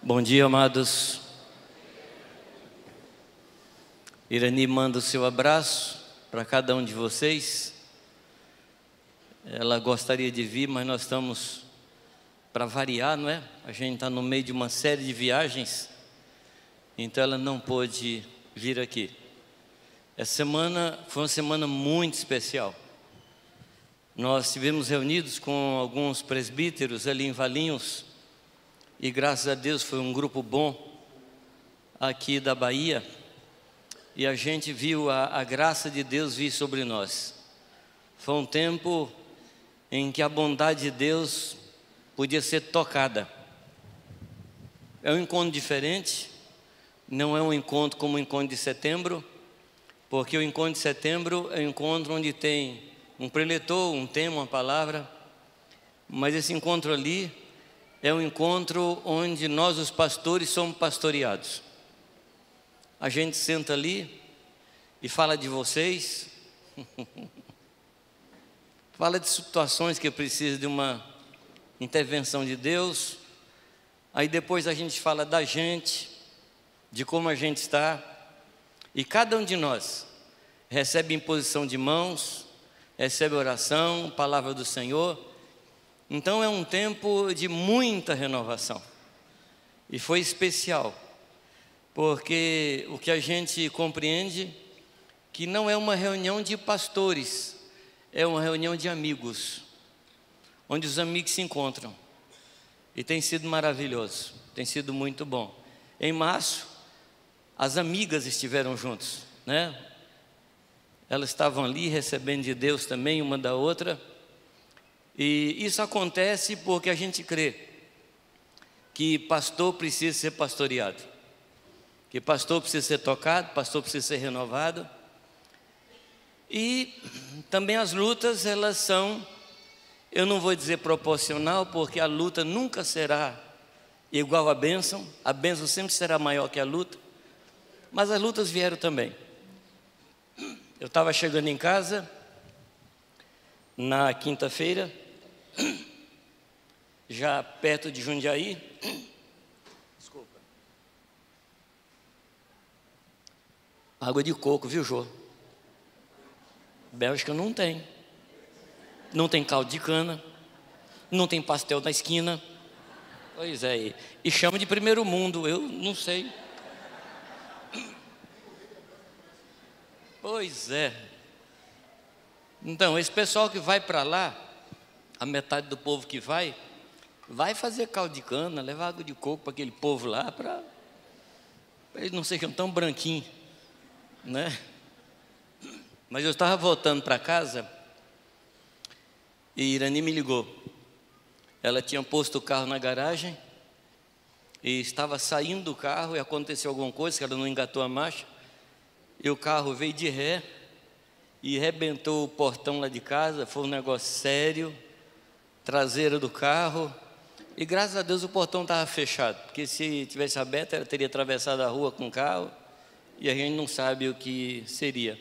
Bom dia, amados. Irani manda o seu abraço para cada um de vocês. Ela gostaria de vir, mas nós estamos para variar, não é? A gente está no meio de uma série de viagens, então ela não pôde vir aqui. Essa semana foi uma semana muito especial. Nós estivemos reunidos com alguns presbíteros ali em Valinhos, e graças a Deus foi um grupo bom aqui da Bahia, e a gente viu a graça de Deus vir sobre nós. Foi um tempo em que a bondade de Deus podia ser tocada. É um encontro diferente, não é um encontro como o encontro de setembro, porque o encontro de setembro é um encontro onde tem um preletor, um tema, uma palavra, mas esse encontro ali é um encontro onde nós, os pastores, somos pastoreados. A gente senta ali e fala de vocês, fala de situações que precisam de uma intervenção de Deus. Aí depois a gente fala da gente, de como a gente está, e cada um de nós recebe imposição de mãos, recebe oração, palavra do Senhor. Então é um tempo de muita renovação, e foi especial, porque o que a gente compreende, que não é uma reunião de pastores, é uma reunião de amigos, onde os amigos se encontram, e tem sido maravilhoso, tem sido muito bom. Em março, as amigas estiveram juntos, né? Elas estavam ali recebendo de Deus também, uma da outra. E isso acontece porque a gente crê que pastor precisa ser pastoreado, que pastor precisa ser tocado, pastor precisa ser renovado. E também as lutas, elas são, eu não vou dizer proporcional, porque a luta nunca será igual à bênção, a bênção sempre será maior que a luta, mas as lutas vieram também. Eu estava chegando em casa na quinta-feira, já perto de Jundiaí. Desculpa. Água de coco, viu, Jô? Bélgica não tem. Não tem caldo de cana. Não tem pastel na esquina. Pois é, e chama de primeiro mundo, eu não sei. Pois é. Então, esse pessoal que vai para lá, a metade do povo que vai fazer caldo de cana, levar água de coco para aquele povo lá, para eles não sejam tão branquinhos, né? Mas eu estava voltando para casa e Irani me ligou. Ela tinha posto o carro na garagem e estava saindo do carro e aconteceu alguma coisa, que ela não engatou a marcha, e o carro veio de ré e arrebentou o portão lá de casa. Foi um negócio sério, traseira do carro, e graças a Deus o portão estava fechado, porque se tivesse aberto ela teria atravessado a rua com o carro, e a gente não sabe o que seria.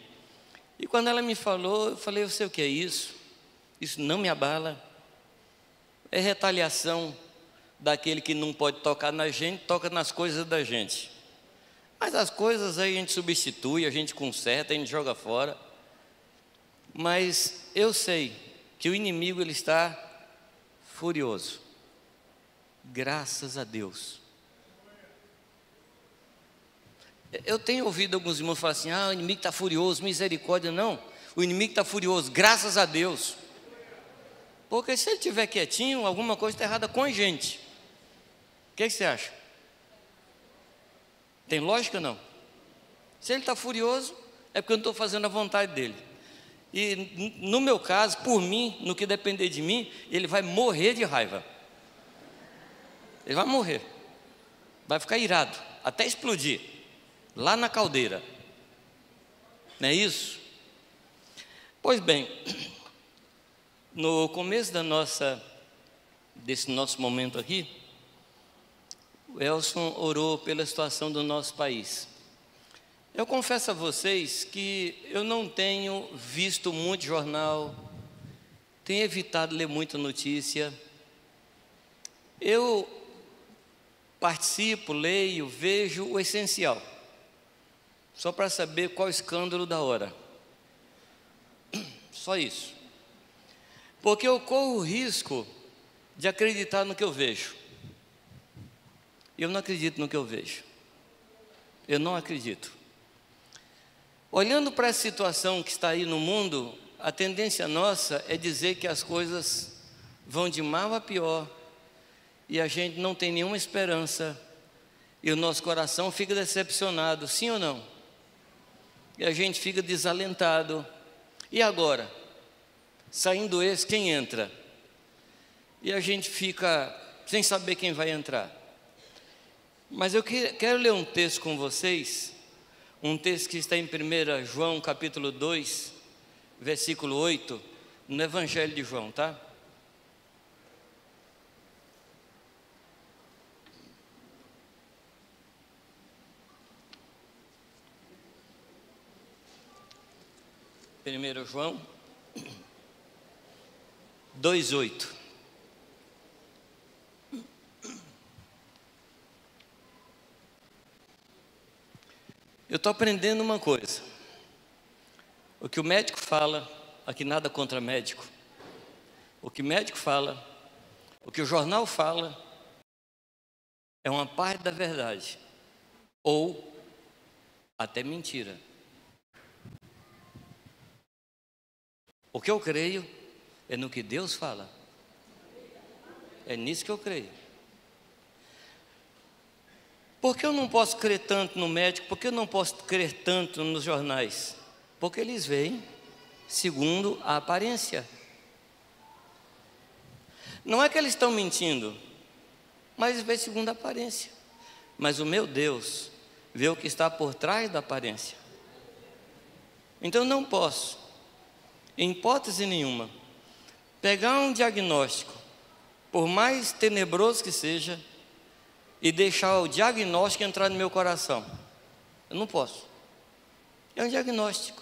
E quando ela me falou, eu falei: eu sei o que é isso, isso não me abala, é retaliação daquele que não pode tocar na gente, toca nas coisas da gente, mas as coisas aí a gente substitui, a gente conserta, a gente joga fora, mas eu sei que o inimigo ele está furioso, graças a Deus. Eu tenho ouvido alguns irmãos falar assim: o inimigo está furioso, misericórdia. Não, o inimigo está furioso, graças a Deus, porque se ele estiver quietinho, alguma coisa está errada com a gente. O que você acha? Tem lógica? Não. Se ele está furioso, é porque eu não estou fazendo a vontade dele. E no meu caso, por mim, no que depender de mim, ele vai morrer de raiva. Ele vai morrer, vai ficar irado, até explodir, lá na caldeira. Não é isso? Pois bem, no começo desse nosso momento aqui, o Elson orou pela situação do nosso país. Eu confesso a vocês que eu não tenho visto muito jornal, tenho evitado ler muita notícia. Eu participo, leio, vejo o essencial, só para saber qual é o escândalo da hora. Só isso. Porque eu corro o risco de acreditar no que eu vejo. Eu não acredito no que eu vejo. Eu não acredito. Olhando para essa situação que está aí no mundo, a tendência nossa é dizer que as coisas vão de mal a pior e a gente não tem nenhuma esperança e o nosso coração fica decepcionado, sim ou não? E a gente fica desalentado. E agora? Saindo esse, quem entra? E a gente fica sem saber quem vai entrar. Mas eu quero ler um texto com vocês, um texto que está em 1 João capítulo 2, versículo 8, no Evangelho de João, tá? Primeiro João 2:8. Eu estou aprendendo uma coisa. O que o médico fala, aqui nada contra médico. O que o médico fala, o que o jornal fala, é uma parte da verdade. Ou até mentira. O que eu creio é no que Deus fala. É nisso que eu creio. Por que eu não posso crer tanto no médico? Por que eu não posso crer tanto nos jornais? Porque eles veem segundo a aparência. Não é que eles estão mentindo, mas eles veem segundo a aparência. Mas o meu Deus vê o que está por trás da aparência. Então eu não posso, em hipótese nenhuma, pegar um diagnóstico, por mais tenebroso que seja, e deixar o diagnóstico entrar no meu coração. Eu não posso. É um diagnóstico.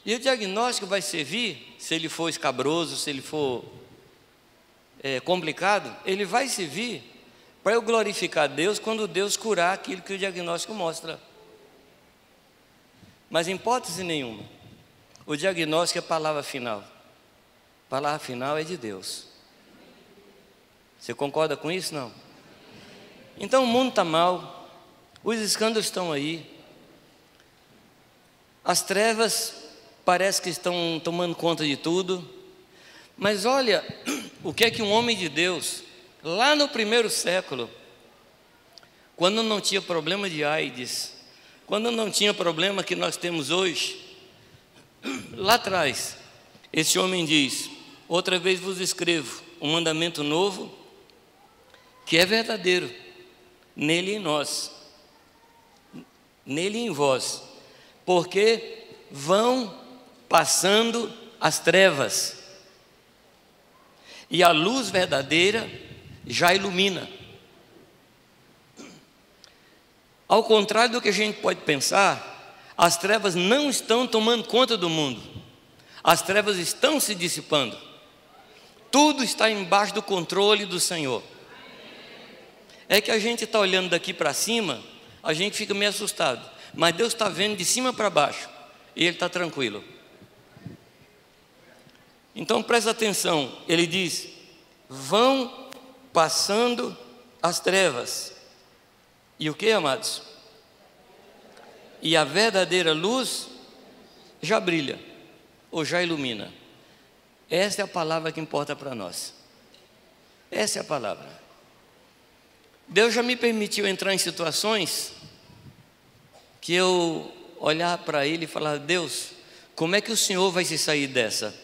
E o diagnóstico vai servir, se ele for escabroso, se ele for complicado, ele vai servir para eu glorificar Deus quando Deus curar aquilo que o diagnóstico mostra. Mas em hipótese nenhuma, o diagnóstico é a palavra final. A palavra final é de Deus. Você concorda com isso? Não? Então o mundo está mal, os escândalos estão aí, as trevas parece que estão tomando conta de tudo, mas olha o que é que um homem de Deus, lá no primeiro século, quando não tinha problema de AIDS, quando não tinha problema que nós temos hoje, lá atrás, esse homem diz: outra vez vos escrevo um mandamento novo, que é verdadeiro, nele e em nós, nele e em vós, porque vão passando as trevas, e a luz verdadeira já ilumina. Ao contrário do que a gente pode pensar, as trevas não estão tomando conta do mundo, as trevas estão se dissipando, tudo está embaixo do controle do Senhor. É que a gente está olhando daqui para cima, a gente fica meio assustado, mas Deus está vendo de cima para baixo, e Ele está tranquilo. Então presta atenção, Ele diz: vão passando as trevas, e o que, amados? E a verdadeira luz já brilha, ou já ilumina. Essa é a palavra que importa para nós. Essa é a palavra. Deus já me permitiu entrar em situações que eu olhar para Ele e falar: Deus, como é que o Senhor vai se sair dessa?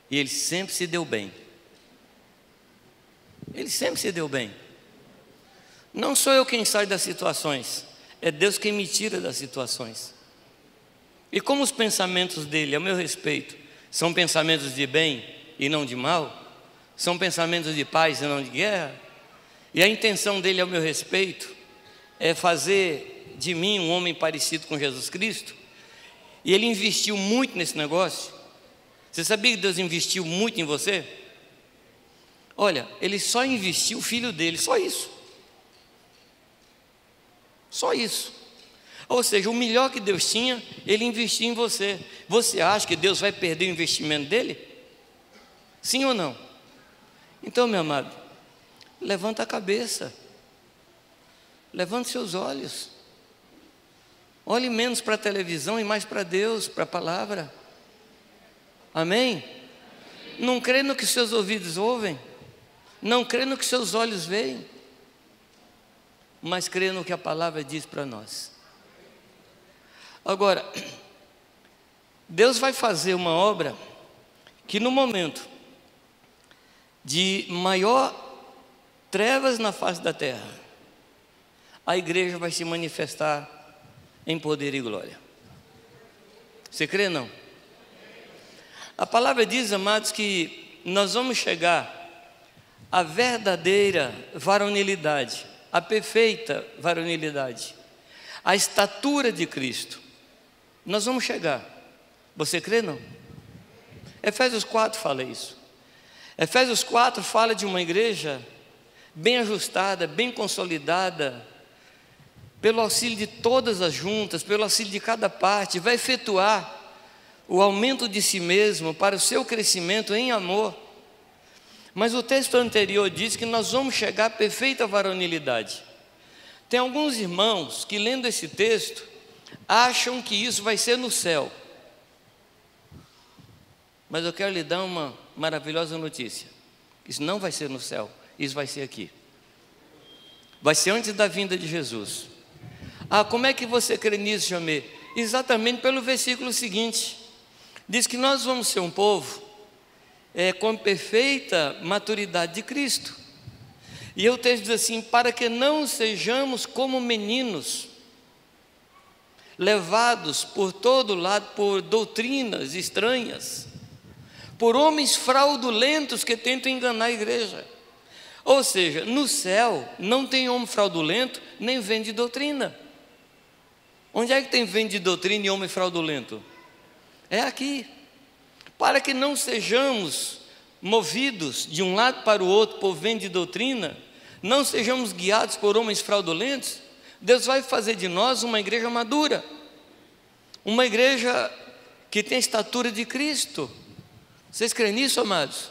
E Ele sempre se deu bem. Ele sempre se deu bem. Não sou eu quem sai das situações, é Deus quem me tira das situações. E como os pensamentos dele a meu respeito são pensamentos de bem e não de mal, são pensamentos de paz e não de guerra, e a intenção dele ao meu respeito é fazer de mim um homem parecido com Jesus Cristo, e ele investiu muito nesse negócio. Você sabia que Deus investiu muito em você? Olha, ele só investiu o filho dele, só isso. Só isso. Ou seja, o melhor que Deus tinha, ele investiu em você. Você acha que Deus vai perder o investimento dele? Sim ou não? Então, meu amado, levanta a cabeça. Levante seus olhos. Olhe menos para a televisão e mais para Deus, para a palavra. Amém? Não crê no que seus ouvidos ouvem. Não crê no que seus olhos veem. Mas crê no que a palavra diz para nós. Agora, Deus vai fazer uma obra que no momento de maior trevas na face da terra, a igreja vai se manifestar em poder e glória. Você crê não? A palavra diz, amados, que nós vamos chegar à verdadeira varonilidade, à perfeita varonilidade, à estatura de Cristo. Nós vamos chegar. Você crê não? Efésios 4 fala isso. Efésios 4 fala de uma igreja bem ajustada, bem consolidada, pelo auxílio de todas as juntas, pelo auxílio de cada parte, vai efetuar o aumento de si mesmo para o seu crescimento em amor. Mas o texto anterior diz que nós vamos chegar à perfeita varonilidade. Tem alguns irmãos que, lendo esse texto, acham que isso vai ser no céu. Mas eu quero lhe dar uma maravilhosa notícia. Isso não vai ser no céu, isso vai ser aqui. Vai ser antes da vinda de Jesus. Ah, como é que você crê nisso, Jamê? Exatamente pelo versículo seguinte. Diz que nós vamos ser um povo com perfeita maturidade de Cristo. E o texto diz assim: para que não sejamos como meninos, levados por todo lado por doutrinas estranhas, por homens fraudulentos que tentam enganar a igreja. Ou seja, no céu não tem homem fraudulento, nem vende doutrina. Onde é que tem vende doutrina e homem fraudulento? É aqui. Para que não sejamos movidos de um lado para o outro por vende doutrina, não sejamos guiados por homens fraudulentos, Deus vai fazer de nós uma igreja madura, uma igreja que tem a estatura de Cristo. Vocês creem nisso, amados?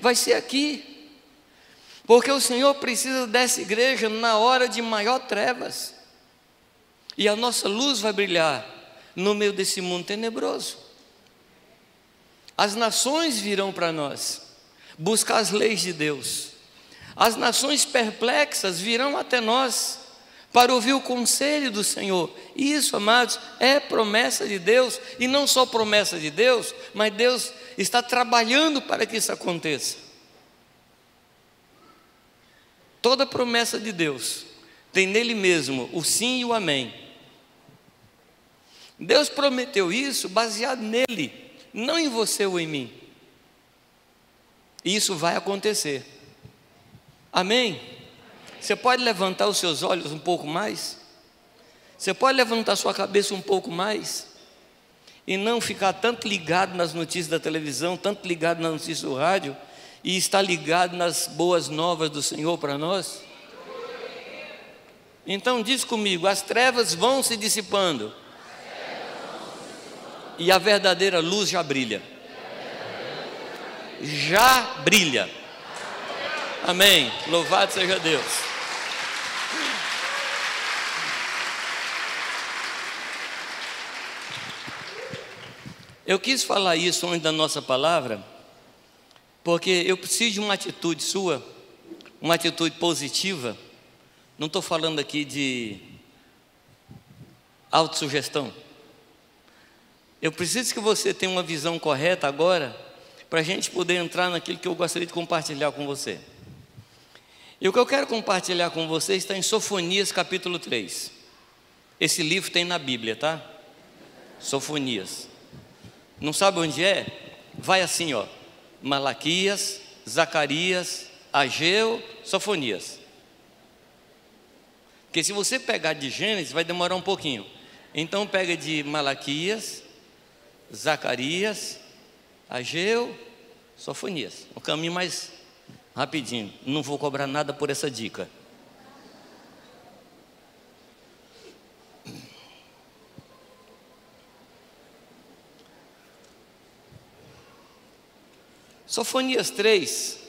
Vai ser aqui, porque o Senhor precisa dessa igreja na hora de maior trevas, e a nossa luz vai brilhar no meio desse mundo tenebroso. As nações virão para nós buscar as leis de Deus. As nações perplexas virão até nós para ouvir o conselho do Senhor. E isso, amados, é promessa de Deus, e não só promessa de Deus, mas Deus está trabalhando para que isso aconteça. Toda promessa de Deus tem nele mesmo o sim e o amém. Deus prometeu isso baseado nele, não em você ou em mim. E isso vai acontecer. Amém? Você pode levantar os seus olhos um pouco mais? Você pode levantar sua cabeça um pouco mais? E não ficar tanto ligado nas notícias da televisão, tanto ligado nas notícias do rádio, e estar ligado nas boas novas do Senhor para nós? Então diz comigo: as trevas vão se dissipando, e a verdadeira luz já brilha. Já brilha. Amém. Louvado seja Deus. Eu quis falar isso antes da nossa palavra, porque eu preciso de uma atitude sua, uma atitude positiva. Não estou falando aqui de autossugestão. Eu preciso que você tenha uma visão correta agora, para a gente poder entrar naquilo que eu gostaria de compartilhar com você. E o que eu quero compartilhar com você está em Sofonias capítulo 3. Esse livro tem na Bíblia, tá? Sofonias. Não sabe onde é? Vai assim, ó: Malaquias, Zacarias, Ageu, Sofonias. Porque se você pegar de Gênesis, vai demorar um pouquinho. Então pega de Malaquias, Zacarias, Ageu, Sofonias. Um caminho mais rapidinho, não vou cobrar nada por essa dica. Sofonias 3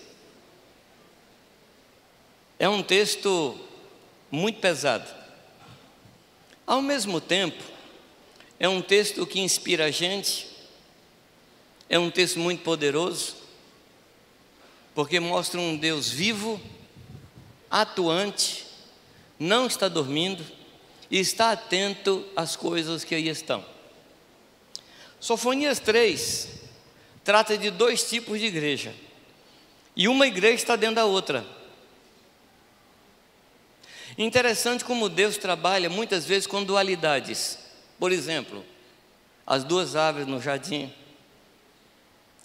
é um texto muito pesado. Ao mesmo tempo, é um texto que inspira a gente, é um texto muito poderoso, porque mostra um Deus vivo, atuante, não está dormindo e está atento às coisas que aí estão. Sofonias 3 trata de dois tipos de igreja, e uma igreja está dentro da outra. Interessante como Deus trabalha muitas vezes com dualidades. Por exemplo, as duas árvores no jardim,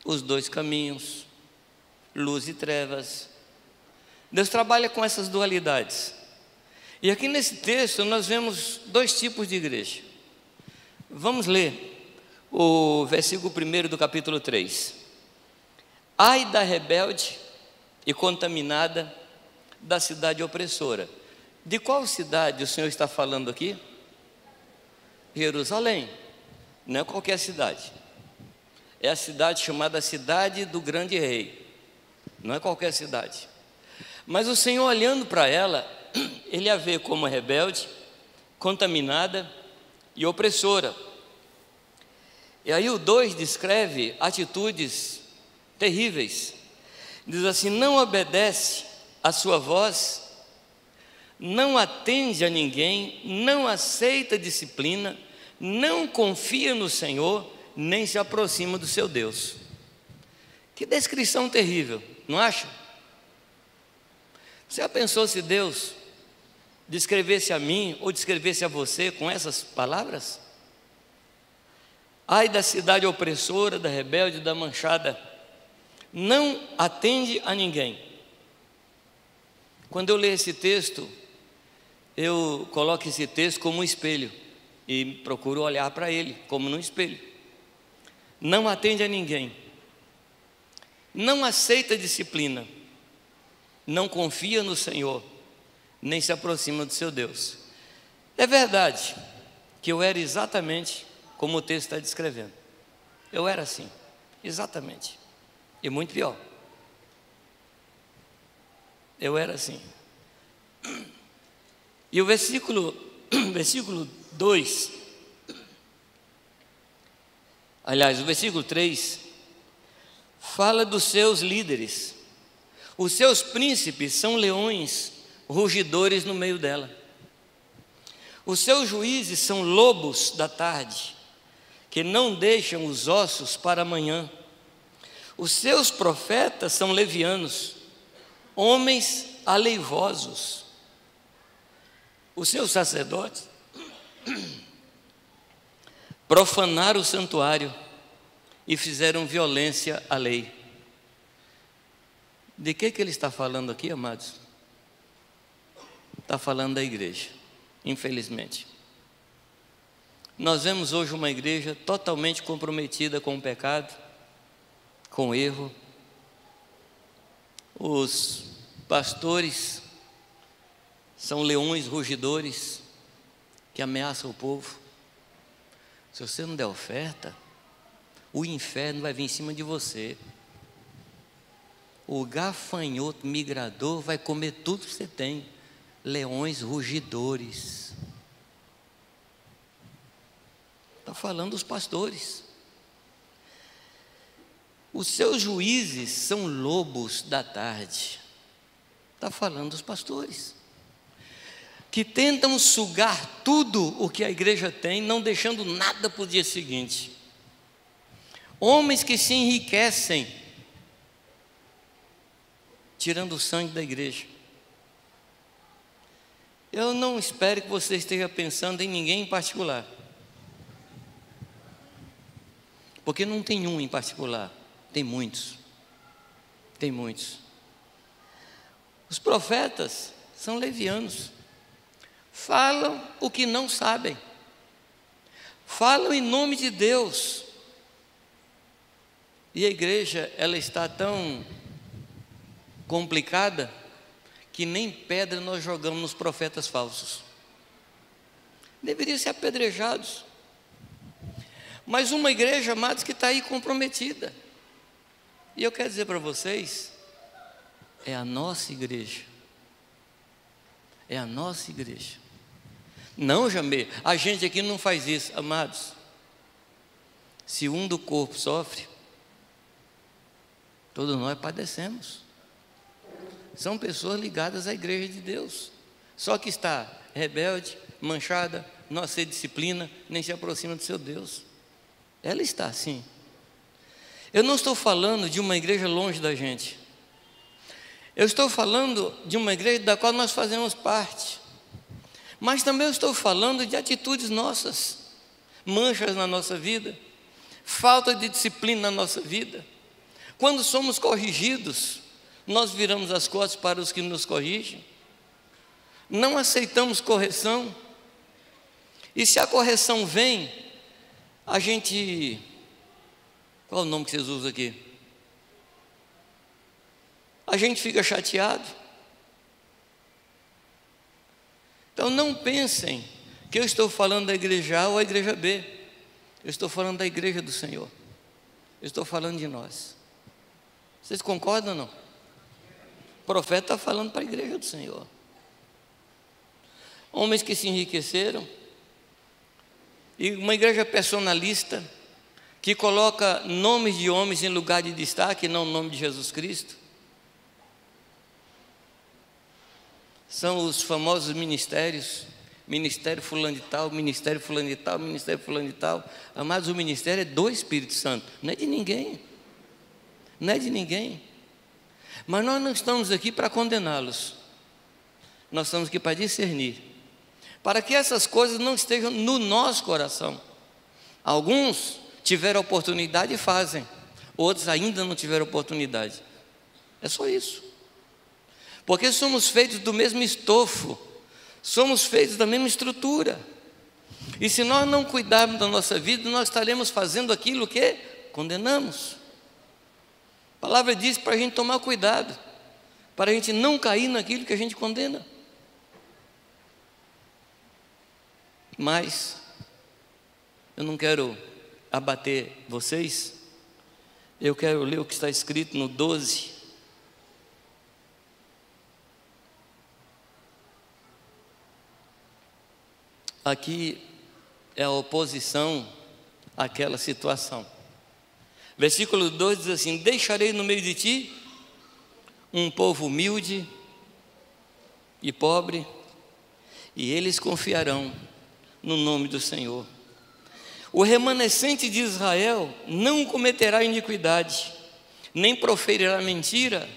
os dois caminhos, luz e trevas. Deus trabalha com essas dualidades. E aqui nesse texto nós vemos dois tipos de igreja. Vamos ler o versículo 1 do capítulo 3. Ai da rebelde e contaminada da cidade opressora. De qual cidade o Senhor está falando aqui? Jerusalém. Não é qualquer cidade. É a cidade chamada Cidade do Grande Rei. Não é qualquer cidade. Mas o Senhor, olhando para ela, Ele a vê como rebelde, contaminada e opressora. E aí o 2 descreve atitudes terríveis. Diz assim: não obedece à sua voz, não atende a ninguém, não aceita disciplina, não confia no Senhor, nem se aproxima do seu Deus. Que descrição terrível, não acha? Você já pensou se Deus descrevesse a mim ou descrevesse a você com essas palavras? Ai da cidade opressora, da rebelde, da manchada, não atende a ninguém. Quando eu leio esse texto, eu coloco esse texto como um espelho e procuro olhar para ele como num espelho. Não atende a ninguém, não aceita disciplina, não confia no Senhor, nem se aproxima do seu Deus. É verdade que eu era exatamente como o texto está descrevendo. Eu era assim, exatamente, e muito pior. Eu era assim. E o versículo 2, aliás, o versículo 3, fala dos seus líderes. Os seus príncipes são leões rugidores no meio dela. Os seus juízes são lobos da tarde, que não deixam os ossos para amanhã. Os seus profetas são levianos, homens aleivosos. Os seus sacerdotes profanaram o santuário e fizeram violência à lei. De que ele está falando aqui, amados? Está falando da igreja, infelizmente. Nós vemos hoje uma igreja totalmente comprometida com o pecado, com o erro. Os pastores são leões rugidores que ameaçam o povo. Se você não der oferta, o inferno vai vir em cima de você. O gafanhoto migrador vai comer tudo que você tem. Leões rugidores. Está falando dos pastores. Os seus juízes são lobos da tarde. Está falando dos pastores, que tentam sugar tudo o que a igreja tem, não deixando nada para o dia seguinte. Homens que se enriquecem, tirando o sangue da igreja. Eu não espero que você esteja pensando em ninguém em particular, porque não tem um em particular, tem muitos. Tem muitos. Os profetas são levianos, falam o que não sabem, falam em nome de Deus, e a igreja, ela está tão complicada que nem pedra nós jogamos nos profetas falsos. Deveriam ser apedrejados. Mas uma igreja, amados, que está aí comprometida. E eu quero dizer para vocês, é a nossa igreja. É a nossa igreja. Não, Jamê, a gente aqui não faz isso, amados. Se um do corpo sofre, todos nós padecemos. São pessoas ligadas à igreja de Deus, só que está rebelde, manchada, não aceita disciplina, nem se aproxima do seu Deus. Ela está assim. Eu não estou falando de uma igreja longe da gente. Eu estou falando de uma igreja da qual nós fazemos parte. Mas também eu estou falando de atitudes nossas, manchas na nossa vida, falta de disciplina na nossa vida. Quando somos corrigidos, nós viramos as costas para os que nos corrigem, não aceitamos correção, e se a correção vem, a gente, qual é o nome que vocês usam aqui? A gente fica chateado. Então não pensem que eu estou falando da igreja A ou a igreja B, eu estou falando da igreja do Senhor, eu estou falando de nós. Vocês concordam ou não? O profeta está falando para a igreja do Senhor. Homens que se enriqueceram, e uma igreja personalista, que coloca nomes de homens em lugar de destaque, não o nome de Jesus Cristo. São os famosos ministérios, ministério fulano de tal, ministério fulano de tal, ministério fulano de tal. Amados, o ministério é do Espírito Santo, não é de ninguém. Não é de ninguém. Mas nós não estamos aqui para condená-los. Nós estamos aqui para discernir, para que essas coisas não estejam no nosso coração. Alguns tiveram oportunidade e fazem, outros ainda não tiveram oportunidade. É só isso. Porque somos feitos do mesmo estofo, somos feitos da mesma estrutura. E se nós não cuidarmos da nossa vida, nós estaremos fazendo aquilo que condenamos. A palavra diz para a gente tomar cuidado, para a gente não cair naquilo que a gente condena. Mas eu não quero abater vocês, eu quero ler o que está escrito no 12. Aqui é a oposição àquela situação. Versículo 2 diz assim: deixarei no meio de ti um povo humilde e pobre, e eles confiarão no nome do Senhor. O remanescente de Israel não cometerá iniquidade, nem proferirá mentira,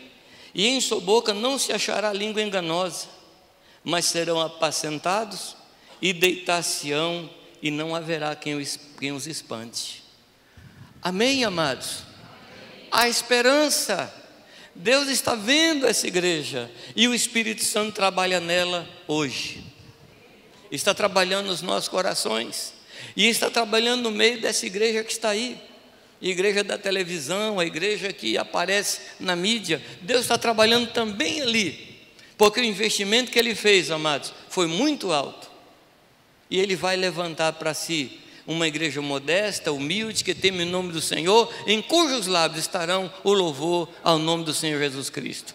e em sua boca não se achará língua enganosa, mas serão apacentados e deitar-se-ão, e não haverá quem os espante. Amém, amados? Amém. A esperança, Deus está vendo essa igreja, e o Espírito Santo trabalha nela hoje, está trabalhando nos nossos corações, e está trabalhando no meio dessa igreja que está aí, igreja da televisão, a igreja que aparece na mídia. Deus está trabalhando também ali, porque o investimento que Ele fez, amados, foi muito alto, e Ele vai levantar para si uma igreja modesta, humilde, que teme o nome do Senhor, em cujos lábios estarão o louvor ao nome do Senhor Jesus Cristo.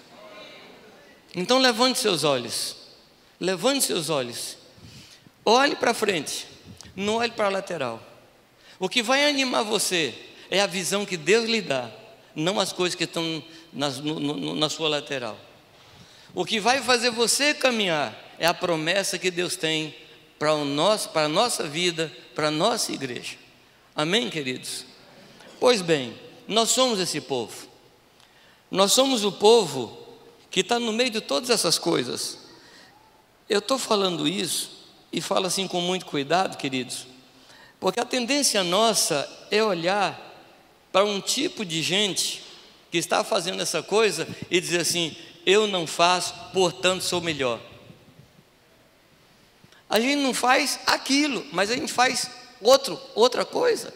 Então levante seus olhos, olhe para frente, não olhe para a lateral. O que vai animar você é a visão que Deus lhe dá, não as coisas que estão na sua lateral. O que vai fazer você caminhar é a promessa que Deus tem para a nossa vida, para a nossa igreja. Amém, queridos? Pois bem, nós somos esse povo. Nós somos o povo que está no meio de todas essas coisas. Eu estou falando isso e falo assim com muito cuidado, queridos, porque a tendência nossa é olhar para um tipo de gente que está fazendo essa coisa e dizer assim: eu não faço, portanto sou melhor. A gente não faz aquilo, mas a gente faz outra coisa.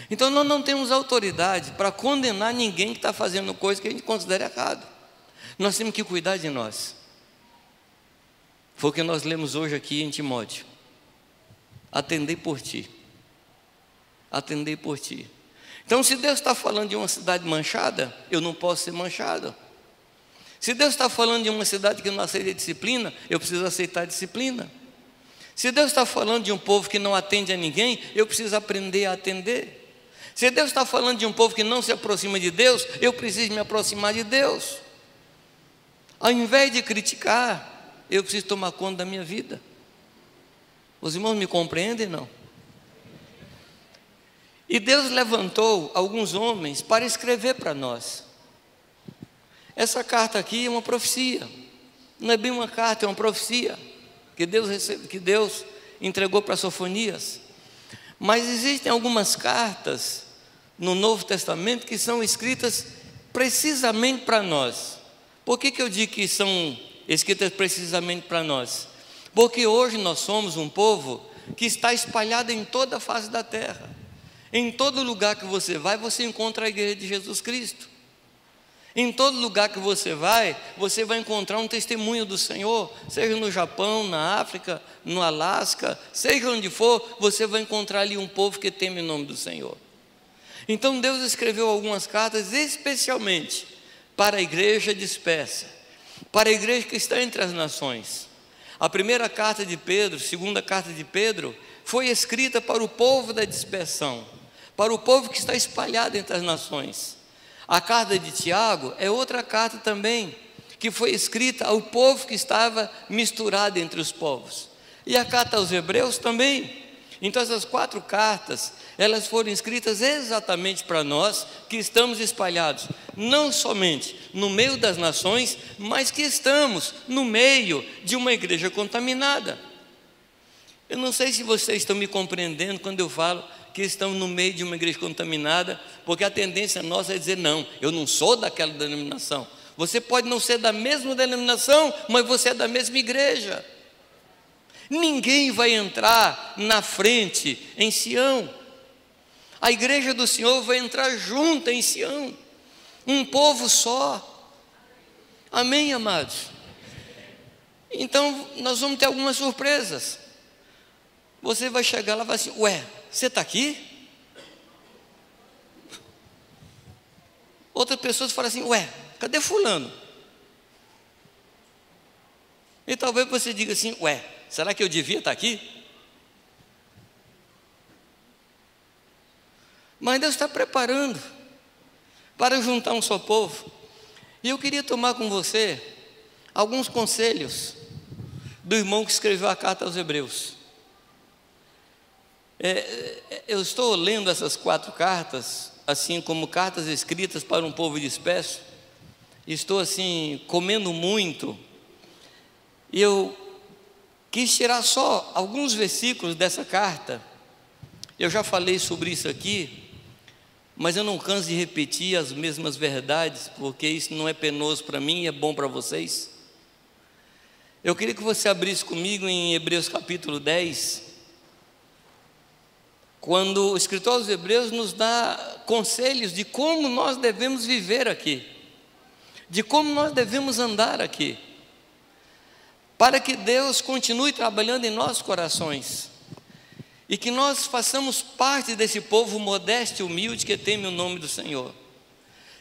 Então nós não temos autoridade para condenar ninguém que está fazendo coisa que a gente considera errado. Nós temos que cuidar de nós. Foi o que nós lemos hoje aqui em Timóteo. Atendei por ti. Atendei por ti. Então, se Deus está falando de uma cidade manchada, eu não posso ser manchado. Se Deus está falando de uma cidade que não aceita disciplina, eu preciso aceitar a disciplina. Se Deus está falando de um povo que não atende a ninguém, eu preciso aprender a atender. Se Deus está falando de um povo que não se aproxima de Deus, eu preciso me aproximar de Deus. Ao invés de criticar, eu preciso tomar conta da minha vida. Os irmãos me compreendem, não? E Deus levantou alguns homens para escrever para nós. Essa carta aqui é uma profecia. Não é bem uma carta, é uma profecia que Deus entregou para Sofonias. Mas existem algumas cartas no Novo Testamento que são escritas precisamente para nós. Por que eu digo que são escritas precisamente para nós? Porque hoje nós somos um povo que está espalhado em toda a face da terra. Em todo lugar que você vai, você encontra a igreja de Jesus Cristo. Em todo lugar que você vai encontrar um testemunho do Senhor, seja no Japão, na África, no Alasca, seja onde for, você vai encontrar ali um povo que teme o nome do Senhor. Então Deus escreveu algumas cartas especialmente para a igreja dispersa, para a igreja que está entre as nações. A primeira carta de Pedro, segunda carta de Pedro, foi escrita para o povo da dispersão, para o povo que está espalhado entre as nações. A carta de Tiago é outra carta também, que foi escrita ao povo que estava misturado entre os povos. E a carta aos Hebreus também. Então essas 4 cartas, elas foram escritas exatamente para nós que estamos espalhados, não somente no meio das nações, mas que estamos no meio de uma igreja contaminada. Eu não sei se vocês estão me compreendendo quando eu falo que estão no meio de uma igreja contaminada, porque a tendência nossa é dizer, não, eu não sou daquela denominação. Você pode não ser da mesma denominação, mas você é da mesma igreja. Ninguém vai entrar na frente em Sião. A igreja do Senhor vai entrar junta em Sião, um povo só. Amém, amados? Então nós vamos ter algumas surpresas. Você vai chegar lá e vai assim, ué, você está aqui? Outras pessoas falam assim, ué, cadê fulano? E talvez você diga assim, ué, será que eu devia estar aqui? Mas Deus está preparando para juntar um só povo. E eu queria tomar com você alguns conselhos do irmão que escreveu a carta aos Hebreus. Eu estou lendo essas 4 cartas, assim como cartas escritas para um povo disperso. Estou assim, comendo muito. E eu quis tirar só alguns versículos dessa carta. Eu já falei sobre isso aqui, mas eu não canso de repetir as mesmas verdades, porque isso não é penoso para mim e é bom para vocês. Eu queria que você abrisse comigo em Hebreus capítulo 10, quando o escritor aos Hebreus nos dá conselhos de como nós devemos viver aqui, de como nós devemos andar aqui, para que Deus continue trabalhando em nossos corações, e que nós façamos parte desse povo modesto e humilde que teme o nome do Senhor,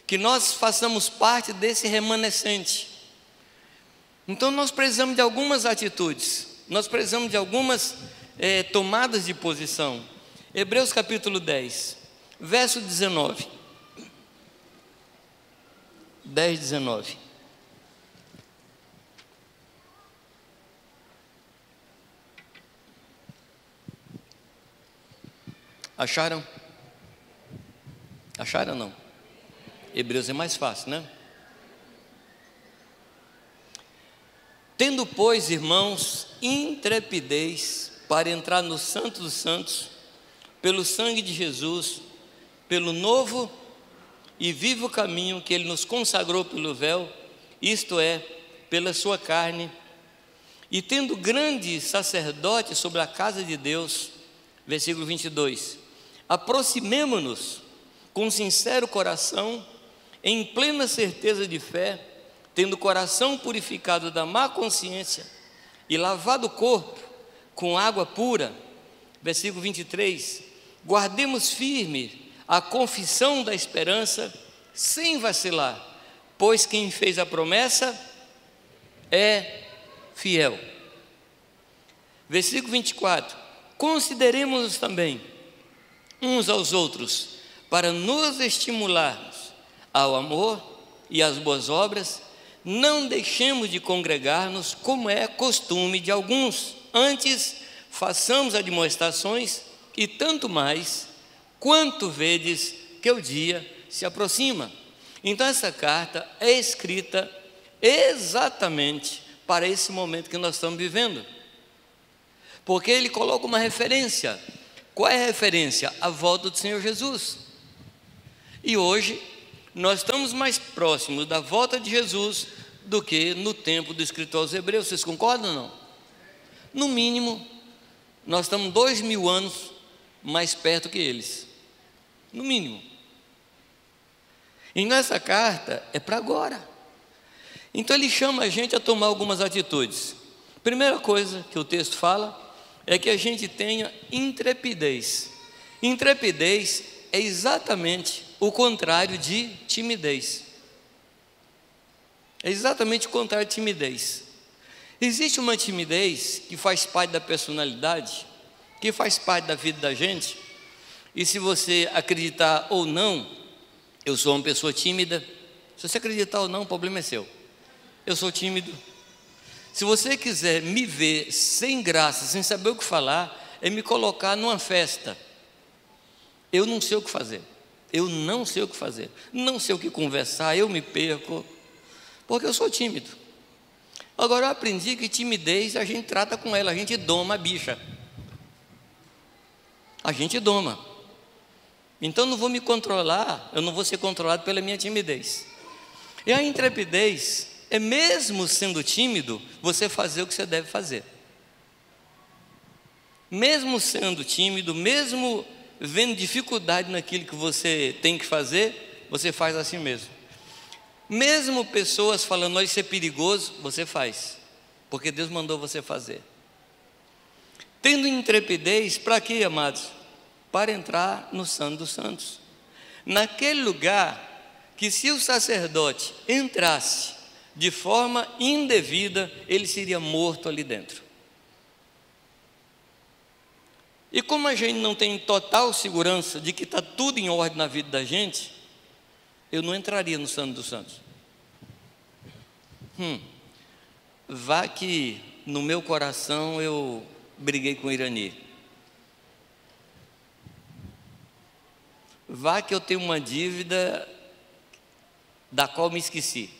que nós façamos parte desse remanescente. Então nós precisamos de algumas atitudes, nós precisamos de algumas tomadas de posição. Hebreus capítulo 10, verso 19. 10, 19. Acharam? Acharam ou não? Hebreus é mais fácil, né? Tendo, pois, irmãos, intrepidez para entrar no Santo dos Santos, pelo sangue de Jesus, pelo novo e vivo caminho que Ele nos consagrou pelo véu, isto é, pela sua carne, e tendo grande sacerdote sobre a casa de Deus, versículo 22, Aproximemo-nos com sincero coração, em plena certeza de fé, tendo o coração purificado da má consciência e lavado o corpo com água pura. Versículo 23, guardemos firme a confissão da esperança, sem vacilar, pois quem fez a promessa é fiel. Versículo 24, consideremos-nos também uns aos outros, para nos estimularmos ao amor e às boas obras. Não deixemos de congregar-nos, como é costume de alguns, antes façamos admoestações, e tanto mais, quanto vedes que o dia se aproxima. Então essa carta é escrita exatamente para esse momento que nós estamos vivendo, porque ele coloca uma referência. Qual é a referência? A volta do Senhor Jesus. E hoje nós estamos mais próximos da volta de Jesus do que no tempo do escritor aos Hebreus. Vocês concordam ou não? No mínimo, nós estamos 2000 anos mais perto que eles, no mínimo. E nessa carta é para agora. Então ele chama a gente a tomar algumas atitudes. Primeira coisa que o texto fala é que a gente tenha intrepidez. Intrepidez é exatamente o contrário de timidez. É exatamente o contrário de timidez. Existe uma timidez que faz parte da personalidade, que faz parte da vida da gente, e se você acreditar ou não, eu sou uma pessoa tímida. Se você acreditar ou não, o problema é seu. Eu sou tímido. Se você quiser me ver sem graça, sem saber o que falar, é me colocar numa festa. Eu não sei o que fazer. Eu não sei o que fazer. Não sei o que conversar, eu me perco, porque eu sou tímido. Agora eu aprendi que timidez a gente trata com ela, a gente doma a bicha. A gente doma. Então eu não vou me controlar, eu não vou ser controlado pela minha timidez. E a intrepidez é, mesmo sendo tímido, você fazer o que você deve fazer. Mesmo sendo tímido, mesmo vendo dificuldade naquilo que você tem que fazer, você faz assim mesmo. Mesmo pessoas falando, isso é perigoso, você faz, porque Deus mandou você fazer. Tendo intrepidez, para quê, amados? Para entrar no Santo dos Santos, naquele lugar que, se o sacerdote entrasse de forma indevida, ele seria morto ali dentro. E como a gente não tem total segurança de que está tudo em ordem na vida da gente, eu não entraria no Santo dos Santos. Vá que no meu coração eu briguei com o Irani. Vá que eu tenho uma dívida da qual me esqueci.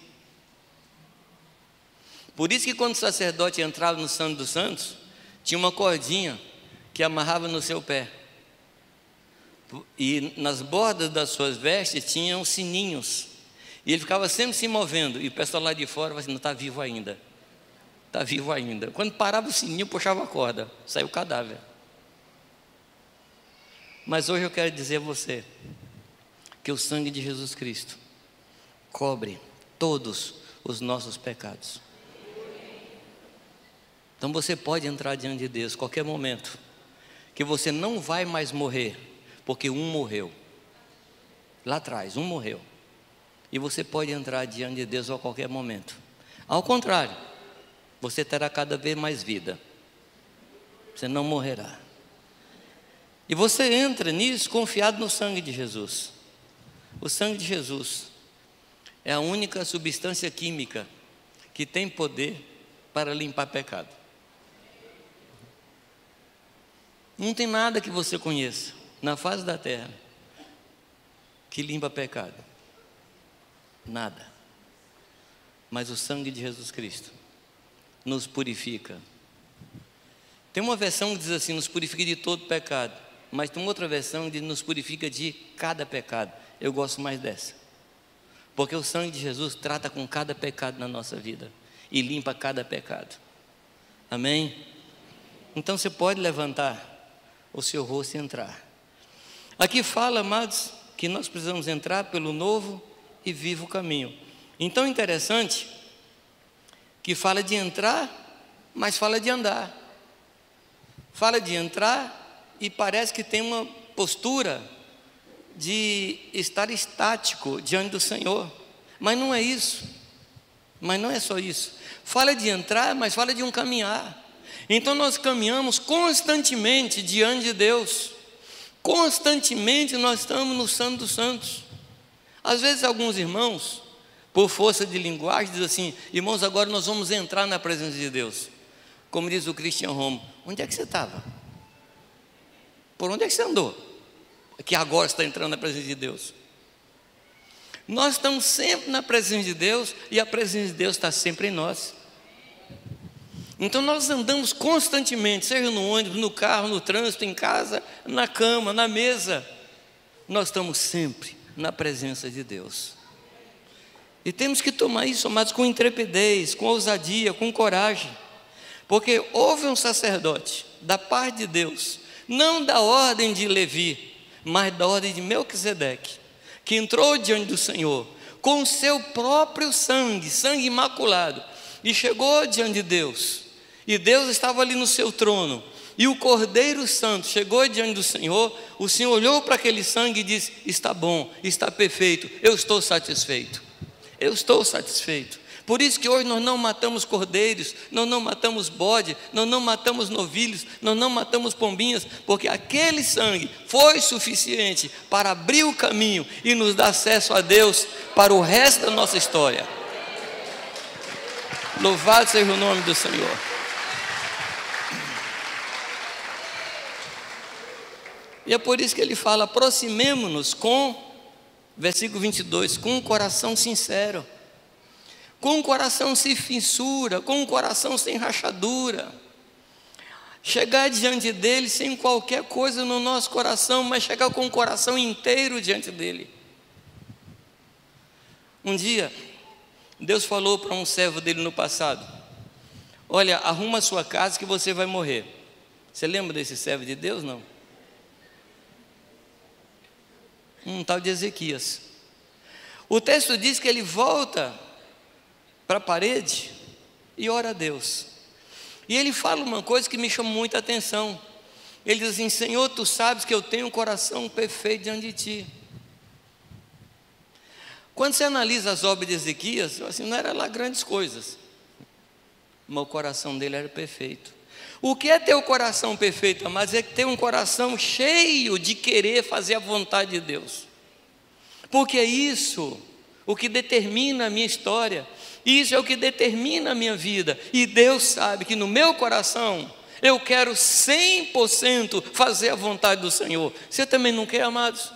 Por isso que quando o sacerdote entrava no Santo dos Santos, tinha uma cordinha que amarrava no seu pé. E nas bordas das suas vestes tinham sininhos. E ele ficava sempre se movendo. E o pessoal lá de fora falava assim, não, está vivo ainda. Está vivo ainda. Quando parava o sininho, puxava a corda, saiu o cadáver. Mas hoje eu quero dizer a você que o sangue de Jesus Cristo cobre todos os nossos pecados. Então você pode entrar diante de Deus a qualquer momento, que você não vai mais morrer, porque um morreu. Lá atrás, um morreu. E você pode entrar diante de Deus a qualquer momento. Ao contrário, você terá cada vez mais vida. Você não morrerá. E você entra nisso confiado no sangue de Jesus. O sangue de Jesus é a única substância química que tem poder para limpar pecado. Não tem nada que você conheça na face da terra que limpa pecado. Nada. Mas o sangue de Jesus Cristo nos purifica. Tem uma versão que diz assim, nos purifica de todo pecado. Mas tem uma outra versão que diz, nos purifica de cada pecado. Eu gosto mais dessa. Porque o sangue de Jesus trata com cada pecado na nossa vida e limpa cada pecado. Amém? Então você pode levantar o seu rosto e entrar. Aqui fala, amados, que nós precisamos entrar pelo novo e vivo caminho. Então, interessante que fala de entrar, mas fala de andar. Fala de entrar e parece que tem uma postura de estar estático diante do Senhor. Mas não é isso. Mas não é só isso. Fala de entrar, mas fala de um caminhar. Então nós caminhamos constantemente diante de Deus. Constantemente nós estamos no Santo dos Santos. Às vezes alguns irmãos, por força de linguagem, dizem assim: irmãos, agora nós vamos entrar na presença de Deus. Como diz o Christian Romo: onde é que você estava? Por onde é que você andou? Que agora está entrando na presença de Deus. Nós estamos sempre na presença de Deus e a presença de Deus está sempre em nós. Então nós andamos constantemente, seja no ônibus, no carro, no trânsito, em casa, na cama, na mesa. Nós estamos sempre na presença de Deus. E temos que tomar isso, amados, com intrepidez, com ousadia, com coragem. Porque houve um sacerdote da parte de Deus, não da ordem de Levi, mas da ordem de Melquisedeque, que entrou diante do Senhor com o seu próprio sangue, sangue imaculado, e chegou diante de Deus. E Deus estava ali no seu trono, e o Cordeiro Santo chegou diante do Senhor. O Senhor olhou para aquele sangue e disse: está bom, está perfeito, eu estou satisfeito. Eu estou satisfeito. Por isso que hoje nós não matamos cordeiros, nós não matamos bode, nós não matamos novilhos, nós não matamos pombinhas, porque aquele sangue foi suficiente para abrir o caminho e nos dar acesso a Deus para o resto da nossa história. Louvado seja o nome do Senhor. E é por isso que ele fala: aproximemo-nos com, versículo 22, com um coração sincero, com um coração sem fissura, com um coração sem rachadura. Chegar diante dele sem qualquer coisa no nosso coração, mas chegar com o coração inteiro diante dele. Um dia, Deus falou para um servo dele no passado: olha, arruma a sua casa que você vai morrer. Você lembra desse servo de Deus? Não? Um tal de Ezequias. O texto diz que ele volta para a parede e ora a Deus. E ele fala uma coisa que me chamou muita atenção. Ele diz assim: Senhor, tu sabes que eu tenho um coração perfeito diante de ti. Quando você analisa as obras de Ezequias, assim, não era lá grandes coisas, mas o coração dele era perfeito. O que é ter o coração perfeito, mas é ter um coração cheio de querer fazer a vontade de Deus. Porque é isso o que determina a minha história, isso é o que determina a minha vida. E Deus sabe que no meu coração eu quero 100% fazer a vontade do Senhor. Você também não quer, amados?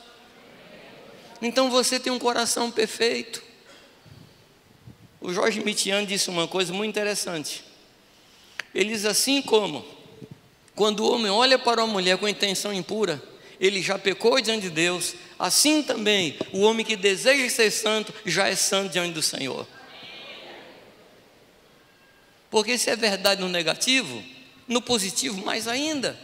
Então você tem um coração perfeito. O Jorge Mitian disse uma coisa muito interessante. Ele diz assim: como quando o homem olha para uma mulher com intenção impura, ele já pecou diante de Deus, assim também o homem que deseja ser santo, já é santo diante do Senhor. Porque se é verdade no negativo, no positivo mais ainda.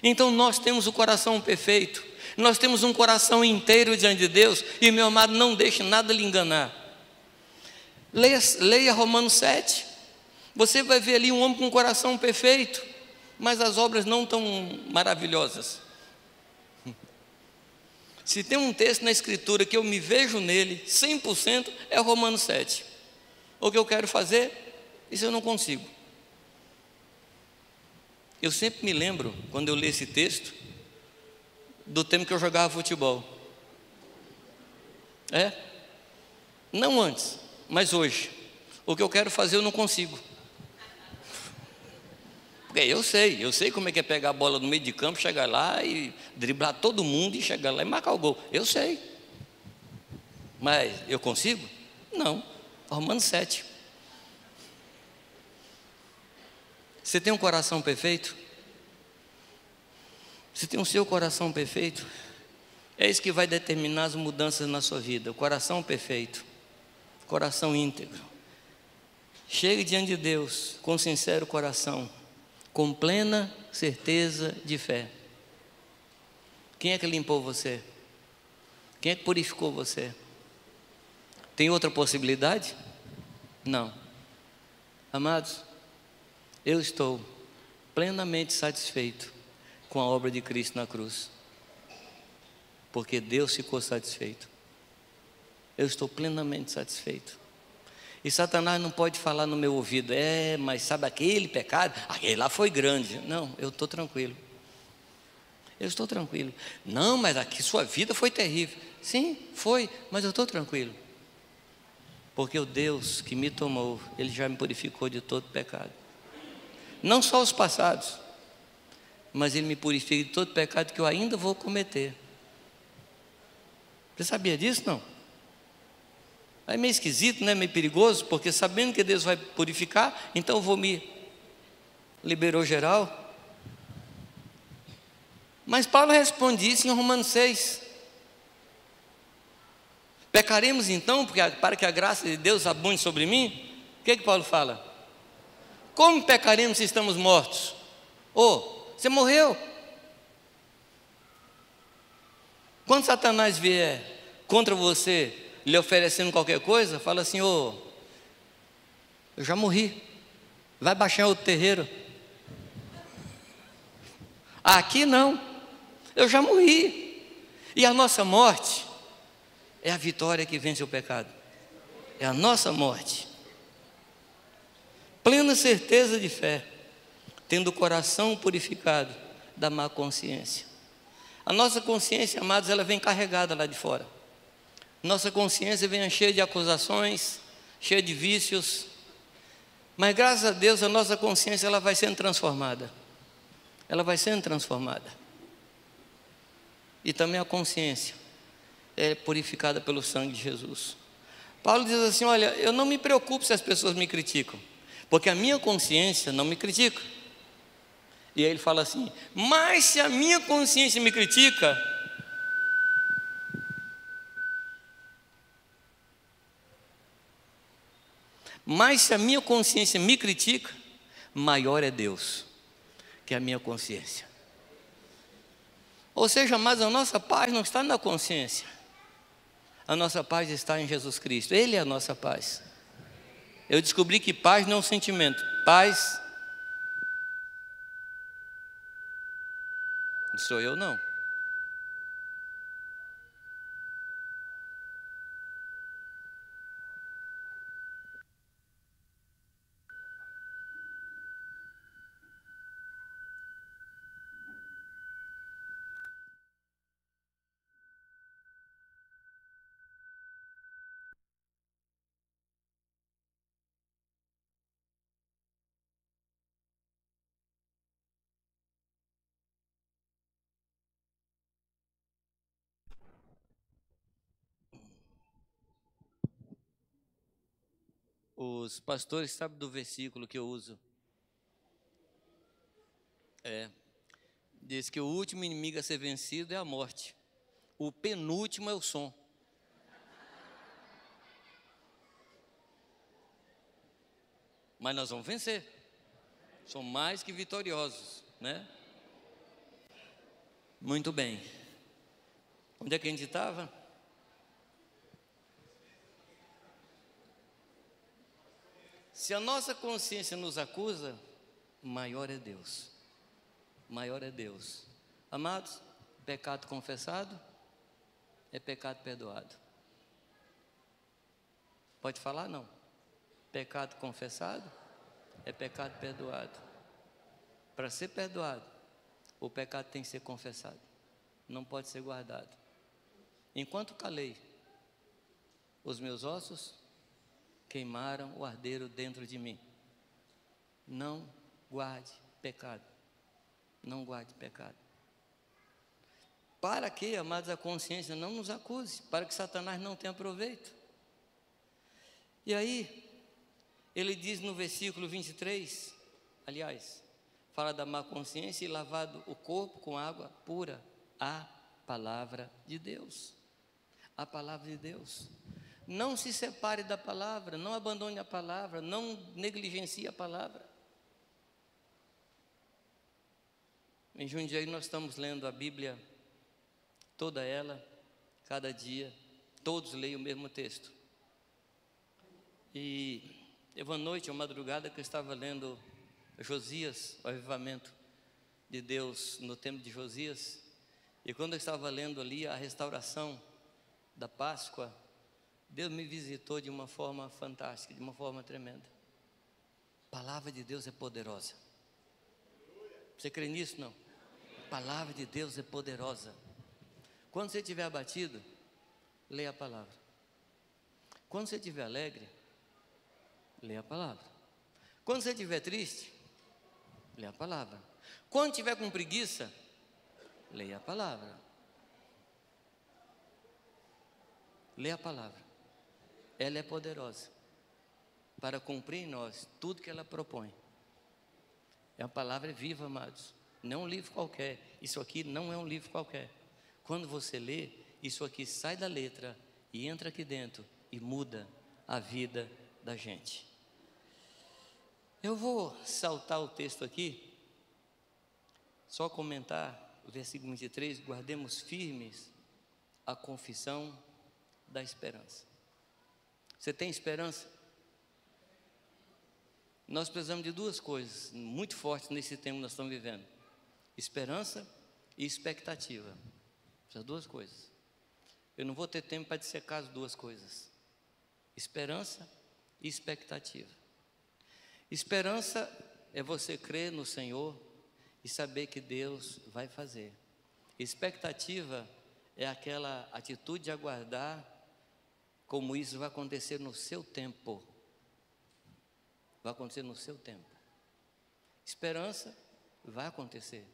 Então nós temos o coração perfeito, nós temos um coração inteiro diante de Deus. E meu amado, não deixe nada lhe enganar. Leia Romanos 7. Você vai ver ali um homem com um coração perfeito, mas as obras não tão maravilhosas. Se tem um texto na Escritura que eu me vejo nele 100%, é Romanos 7. O que eu quero fazer, isso eu não consigo. Eu sempre me lembro, quando eu leio esse texto, do tempo que eu jogava futebol. Não antes, mas hoje. O que eu quero fazer eu não consigo. Porque eu sei como é que é pegar a bola no meio de campo, chegar lá e driblar todo mundo e chegar lá e marcar o gol. Eu sei. Mas eu consigo? Não. Romanos 7. Você tem um coração perfeito? Você tem o seu coração perfeito? É isso que vai determinar as mudanças na sua vida. O coração perfeito, coração íntegro. Chegue diante de Deus com sincero coração, com plena certeza de fé. Quem é que limpou você? Quem é que purificou você? Tem outra possibilidade? Não. Amados, eu estou plenamente satisfeito com a obra de Cristo na cruz, porque Deus ficou satisfeito. Eu estou plenamente satisfeito. E Satanás não pode falar no meu ouvido: mas sabe aquele pecado? Aquele lá foi grande. Não, eu estou tranquilo. Eu estou tranquilo. Não, mas aqui sua vida foi terrível. Sim, foi, mas eu estou tranquilo. Porque o Deus que me tomou, Ele já me purificou de todo pecado. Não só os passados, mas Ele me purifica de todo pecado que eu ainda vou cometer. Você sabia disso, não? É meio esquisito, né? Meio perigoso, porque sabendo que Deus vai purificar, então eu vou me liberou geral. Mas Paulo responde isso em Romanos 6. Pecaremos então, para que a graça de Deus abunde sobre mim? O que Paulo fala? Como pecaremos se estamos mortos? Você morreu. Quando Satanás vier contra você, lhe oferecendo qualquer coisa, fala assim: eu já morri, vai baixar outro terreiro. Aqui não, eu já morri. E a nossa morte é a vitória que vence o pecado. É a nossa morte. Plena certeza de fé, tendo o coração purificado da má consciência. A nossa consciência, amados, ela vem carregada lá de fora. Nossa consciência vem cheia de acusações, cheia de vícios. Mas graças a Deus a nossa consciência ela vai sendo transformada. Ela vai sendo transformada. E também a consciência é purificada pelo sangue de Jesus. Paulo diz assim: olha, eu não me preocupo se as pessoas me criticam, porque a minha consciência não me critica. E aí ele fala assim: mas se a minha consciência me critica, maior é Deus que a minha consciência. Ou seja, mas a nossa paz não está na consciência. A nossa paz está em Jesus Cristo. Ele é a nossa paz. Eu descobri que paz não é um sentimento. Paz não sou eu, não. Os pastores sabem do versículo que eu uso. Diz que o último inimigo a ser vencido é a morte. O penúltimo é o som. Mas nós vamos vencer. Somos mais que vitoriosos, né? Muito bem. Onde é que a gente estava? Se a nossa consciência nos acusa, maior é Deus. Maior é Deus. Amados, pecado confessado é pecado perdoado. Pode falar? Não. Pecado confessado é pecado perdoado. Para ser perdoado, o pecado tem que ser confessado. Não pode ser guardado. Enquanto calei, os meus ossos queimaram o ardeiro dentro de mim. Não guarde pecado. Não guarde pecado. Para que, amados, a consciência não nos acuse, para que Satanás não tenha proveito. E aí, ele diz no versículo 23, aliás, fala da má consciência e lavado o corpo com água pura, a palavra de Deus. A palavra de Deus. Não se separe da palavra, não abandone a palavra, não negligencie a palavra. Em Jundiaí nós estamos lendo a Bíblia toda ela, cada dia, todos leem o mesmo texto. E teve uma noite, uma madrugada, que eu estava lendo Josias, o avivamento de Deus no tempo de Josias, e quando eu estava lendo ali a restauração da Páscoa, Deus me visitou de uma forma fantástica, de uma forma tremenda. A palavra de Deus é poderosa. Você crê nisso? Não? A palavra de Deus é poderosa. Quando você estiver abatido, leia a palavra. Quando você estiver alegre, leia a palavra. Quando você estiver triste, leia a palavra. Quando estiver com preguiça, leia a palavra. Leia a palavra. Ela é poderosa para cumprir em nós tudo que ela propõe. É uma palavra viva, amados. Não é um livro qualquer. Isso aqui não é um livro qualquer. Quando você lê, isso aqui sai da letra e entra aqui dentro e muda a vida da gente. Eu vou saltar o texto aqui, só comentar o versículo 23, guardemos firmes a confissão da esperança. Você tem esperança? Nós precisamos de duas coisas muito fortes nesse tempo que nós estamos vivendo: esperança e expectativa. Essas duas coisas. Eu não vou ter tempo para dissecar as duas coisas: esperança e expectativa. Esperança é você crer no Senhor e saber que Deus vai fazer. Expectativa é aquela atitude de aguardar como isso vai acontecer no seu tempo. Vai acontecer no seu tempo. Esperança vai acontecer.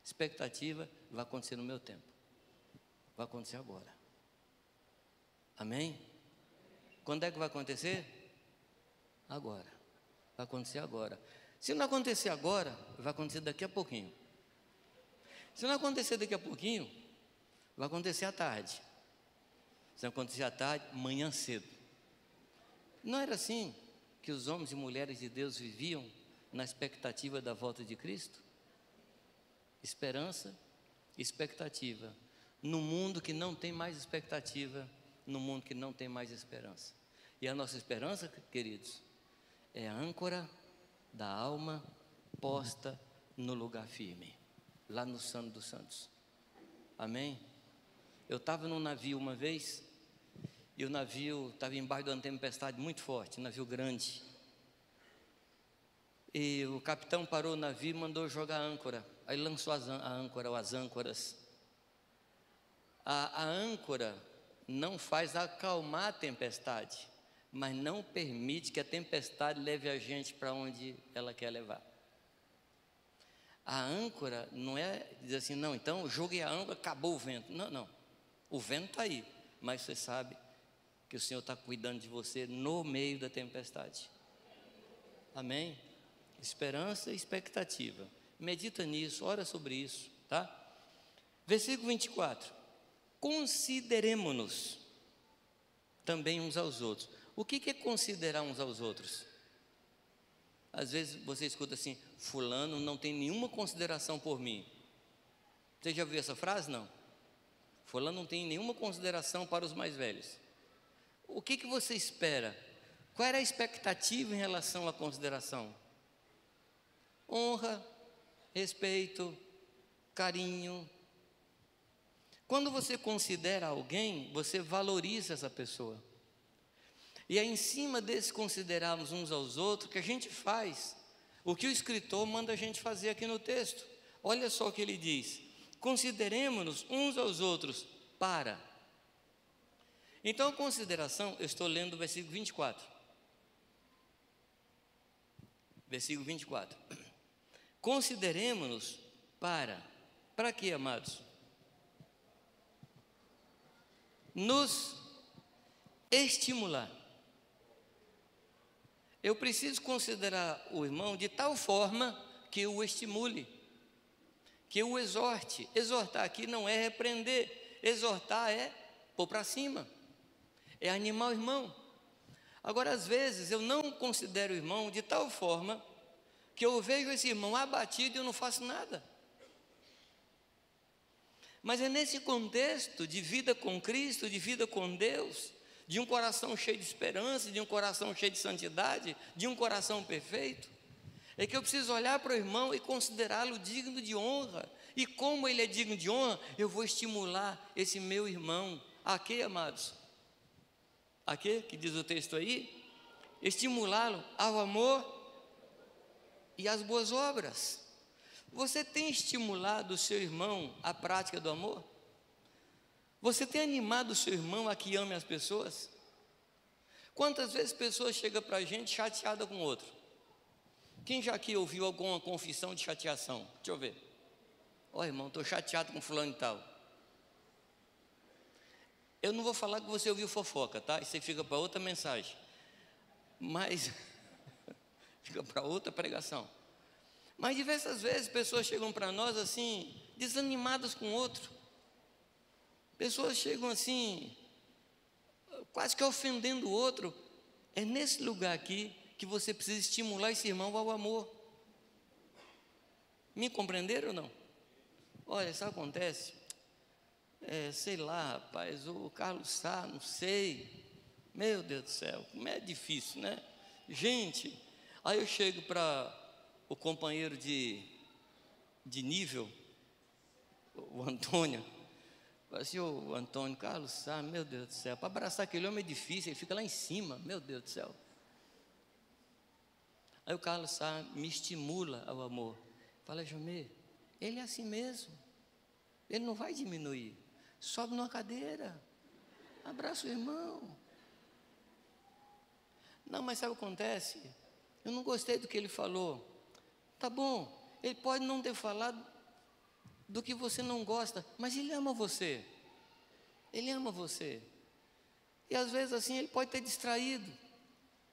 Expectativa vai acontecer no meu tempo. Vai acontecer agora. Amém? Quando é que vai acontecer? Agora. Vai acontecer agora. Se não acontecer agora, vai acontecer daqui a pouquinho. Se não acontecer daqui a pouquinho, vai acontecer à tarde. Se não acontecer à tarde, amanhã cedo. Não era assim que os homens e mulheres de Deus viviam na expectativa da volta de Cristo? Esperança, expectativa. No mundo que não tem mais expectativa, no mundo que não tem mais esperança. E a nossa esperança, queridos, é a âncora da alma posta no lugar firme, lá no Santo dos Santos. Amém? Eu estava num navio uma vez, e o navio estava embaixo de uma tempestade muito forte, um navio grande. E o capitão parou o navio e mandou jogar a âncora. Aí lançou a âncora, ou as âncoras. A âncora não faz acalmar a tempestade, mas não permite que a tempestade leve a gente para onde ela quer levar. A âncora não é dizer assim, não, então eu joguei a âncora, acabou o vento. Não, não. O vento está aí, mas você sabe que o Senhor está cuidando de você no meio da tempestade. Amém? Esperança e expectativa. Medita nisso, ora sobre isso, tá? Versículo 24. Consideremo-nos também uns aos outros. O que é considerar uns aos outros? Às vezes você escuta assim, fulano não tem nenhuma consideração por mim. Você já ouviu essa frase? Não. Fulano não tem nenhuma consideração para os mais velhos. O que você espera? Qual era a expectativa em relação à consideração? Honra, respeito, carinho. Quando você considera alguém, você valoriza essa pessoa. E é em cima desse considerarmos uns aos outros que a gente faz o que o escritor manda a gente fazer aqui no texto. Olha só o que ele diz: consideremos-nos uns aos outros para. Então a consideração, eu estou lendo o versículo 24. Versículo 24. Consideremos-nos para quê, amados? Nos estimular. Eu preciso considerar o irmão de tal forma que eu o estimule, que eu o exorte. Exortar aqui não é repreender, exortar é pôr para cima, é animar o irmão. Agora, às vezes, eu não considero o irmão de tal forma que eu vejo esse irmão abatido e eu não faço nada. Mas é nesse contexto de vida com Cristo, de vida com Deus, de um coração cheio de esperança, de um coração cheio de santidade, de um coração perfeito, é que eu preciso olhar para o irmão e considerá-lo digno de honra. E como ele é digno de honra, eu vou estimular esse meu irmão. A quê, amados? A quê? Que diz o texto aí? Estimulá-lo ao amor e às boas obras. Você tem estimulado o seu irmão à prática do amor? Você tem animado o seu irmão a que ame as pessoas? Quantas vezes pessoas chegam para a gente chateada com o outro? Quem já aqui ouviu alguma confissão de chateação? Deixa eu ver. Ó, irmão, estou chateado com fulano e tal. Eu não vou falar que você ouviu fofoca, tá? Isso aí fica para outra mensagem. Mas fica para outra pregação. Mas diversas vezes pessoas chegam para nós assim, desanimadas com o outro. Pessoas chegam assim, quase que ofendendo o outro. É nesse lugar aqui que você precisa estimular esse irmão ao amor. Me compreenderam ou não? Olha, isso acontece. Sei lá, rapaz, o Carlos Sá, não sei. Meu Deus do céu, como é difícil, né? Gente, aí eu chego para o companheiro de nível, o Antônio, falo assim: ô Antônio, Carlos Sá, meu Deus do céu, para abraçar aquele homem é difícil, ele fica lá em cima, meu Deus do céu. Aí o Carlos Sá me estimula ao amor. Fala: Jomê, ele é assim mesmo, ele não vai diminuir. Sobe numa cadeira, abraça o irmão. Não, mas sabe o que acontece? Eu não gostei do que ele falou. Tá bom, ele pode não ter falado do que você não gosta, mas ele ama você. Ele ama você. E às vezes assim ele pode ter distraído.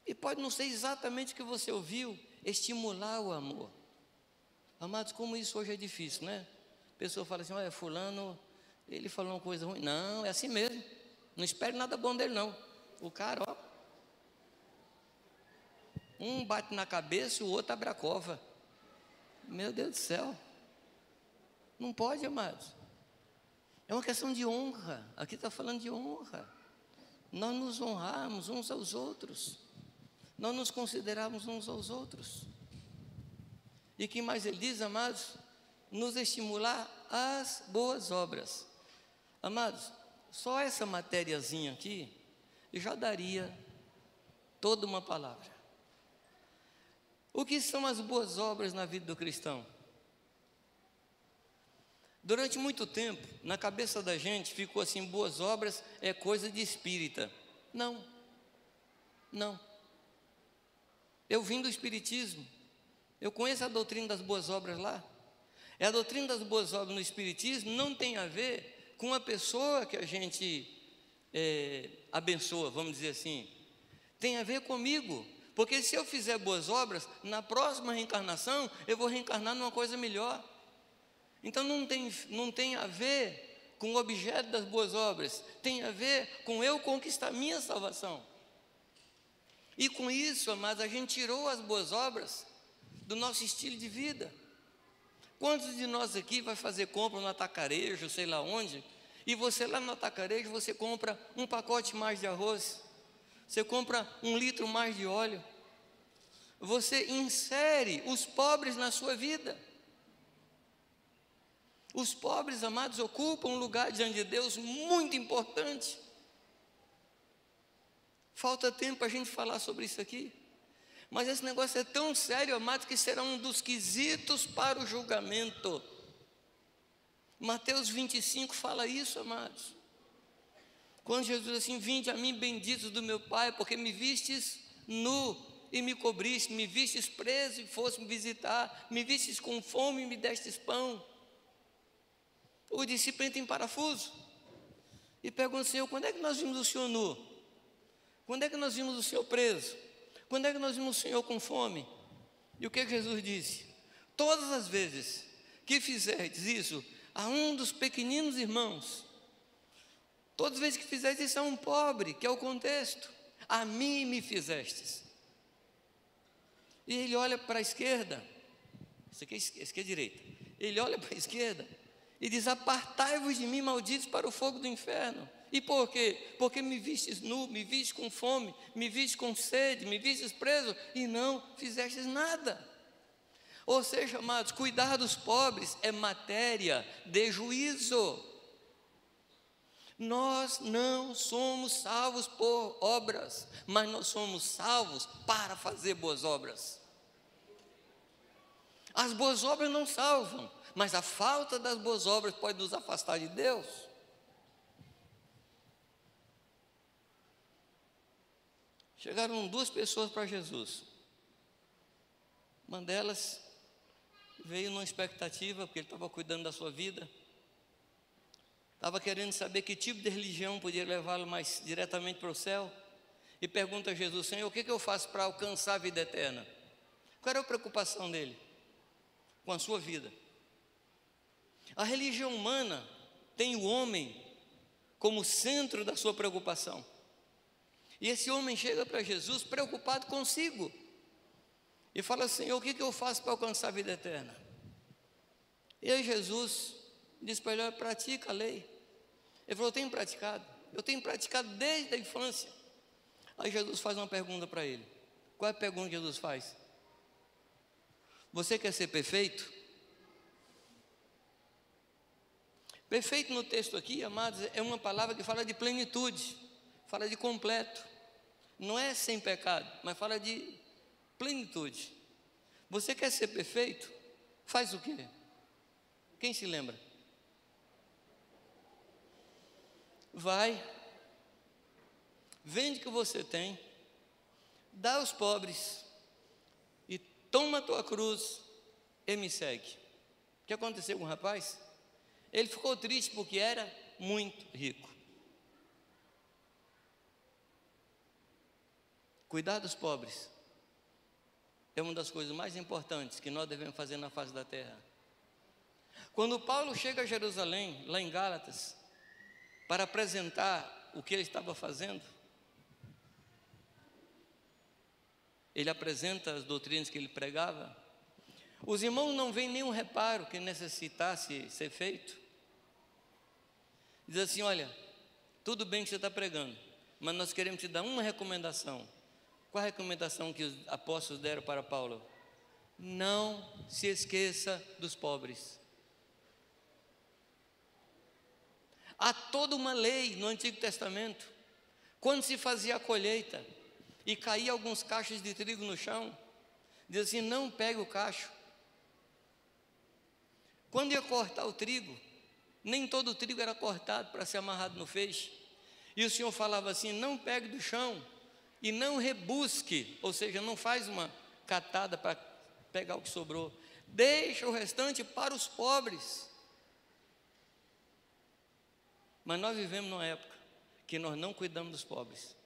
E pode não ser exatamente o que você ouviu. Estimular o amor. Amados, como isso hoje é difícil, né? A pessoa fala assim: olha, fulano, ele falou uma coisa ruim. Não, é assim mesmo. Não espere nada bom dele não. O cara, ó, um bate na cabeça, o outro abre a cova. Meu Deus do céu. Não pode, amados. É uma questão de honra. Aqui está falando de honra. Nós nos honrarmos uns aos outros. Nós nos considerarmos uns aos outros. E que mais ele diz, amados? Nos estimular às boas obras. Amados, só essa matériazinha aqui já daria toda uma palavra. O que são as boas obras na vida do cristão? Durante muito tempo, na cabeça da gente ficou assim: boas obras é coisa de espírita. Não, não. Eu vim do espiritismo, eu conheço a doutrina das boas obras lá. A doutrina das boas obras no espiritismo não tem a ver com a pessoa que a gente abençoa, vamos dizer assim. Tem a ver comigo, porque se eu fizer boas obras, na próxima reencarnação eu vou reencarnar numa coisa melhor. Então não tem a ver com o objeto das boas obras, tem a ver com eu conquistar a minha salvação. E com isso, amados, a gente tirou as boas obras do nosso estilo de vida. Quantos de nós aqui vai fazer compra no atacarejo, sei lá onde, e você lá no atacarejo, você compra um pacote mais de arroz, você compra 1 litro mais de óleo, você insere os pobres na sua vida. Os pobres, amados, ocupam um lugar diante de Deus muito importante. Falta tempo para a gente falar sobre isso aqui. Mas esse negócio é tão sério, amados, que será um dos quesitos para o julgamento. Mateus 25 fala isso, amados. Quando Jesus diz assim: vinde a mim, benditos do meu Pai, porque me vistes nu e me cobriste, me vistes preso e foste me visitar, me vistes com fome e me destes pão. O discípulo entra em parafuso e pergunta: Senhor, quando é que nós vimos o Senhor nu? Quando é que nós vimos o Senhor preso? Quando é que nós vimos o Senhor com fome? E o que Jesus disse? Todas as vezes que fizerdes isso a um dos pequeninos irmãos, todas as vezes que fizerdes isso a um pobre, que é o contexto, a mim me fizestes. E ele olha para a esquerda, isso aqui é direita, ele olha para a esquerda E diz: apartai-vos de mim, malditos, para o fogo do inferno. E por quê? Porque me vistes nu, me vistes com fome, me vistes com sede, me vistes preso, e não fizestes nada. Ou seja, amados, cuidar dos pobres é matéria de juízo. Nós não somos salvos por obras, mas nós somos salvos para fazer boas obras. As boas obras não salvam, mas a falta das boas obras pode nos afastar de Deus. Chegaram duas pessoas para Jesus. Uma delas veio numa expectativa, porque ele estava cuidando da sua vida, estava querendo saber que tipo de religião podia levá-lo mais diretamente para o céu, e pergunta a Jesus: Senhor, o que eu faço para alcançar a vida eterna? Qual era a preocupação dele com a sua vida? A religião humana tem o homem como centro da sua preocupação, e esse homem chega para Jesus preocupado consigo, e fala: Senhor, o que eu faço para alcançar a vida eterna? E aí Jesus diz para ele: olha, pratica a lei. Ele falou: eu tenho praticado desde a infância. Aí Jesus faz uma pergunta para ele. Qual é a pergunta que Jesus faz? Você quer ser perfeito? Perfeito no texto aqui, amados, é uma palavra que fala de plenitude, fala de completo. Não é sem pecado, mas fala de plenitude. Você quer ser perfeito? Faz o quê? Quem se lembra? Vai, vende o que você tem, dá aos pobres e toma a tua cruz e me segue. O que aconteceu com o rapaz? Ele ficou triste porque era muito rico. Cuidar dos pobres é uma das coisas mais importantes que nós devemos fazer na face da terra. Quando Paulo chega a Jerusalém, lá em Gálatas, para apresentar o que ele estava fazendo, ele apresenta as doutrinas que ele pregava. Os irmãos não veem nenhum reparo que necessitasse ser feito. Diz assim: olha, tudo bem que você está pregando, mas nós queremos te dar uma recomendação. Qual a recomendação que os apóstolos deram para Paulo? Não se esqueça dos pobres. Há toda uma lei no Antigo Testamento. Quando se fazia a colheita e caía alguns cachos de trigo no chão, diz assim: não pegue o cacho. Quando ia cortar o trigo, nem todo o trigo era cortado para ser amarrado no feixe. E o Senhor falava assim: não pegue do chão e não rebusque, ou seja, não faz uma catada para pegar o que sobrou, deixa o restante para os pobres. Mas nós vivemos numa época que nós não cuidamos dos pobres.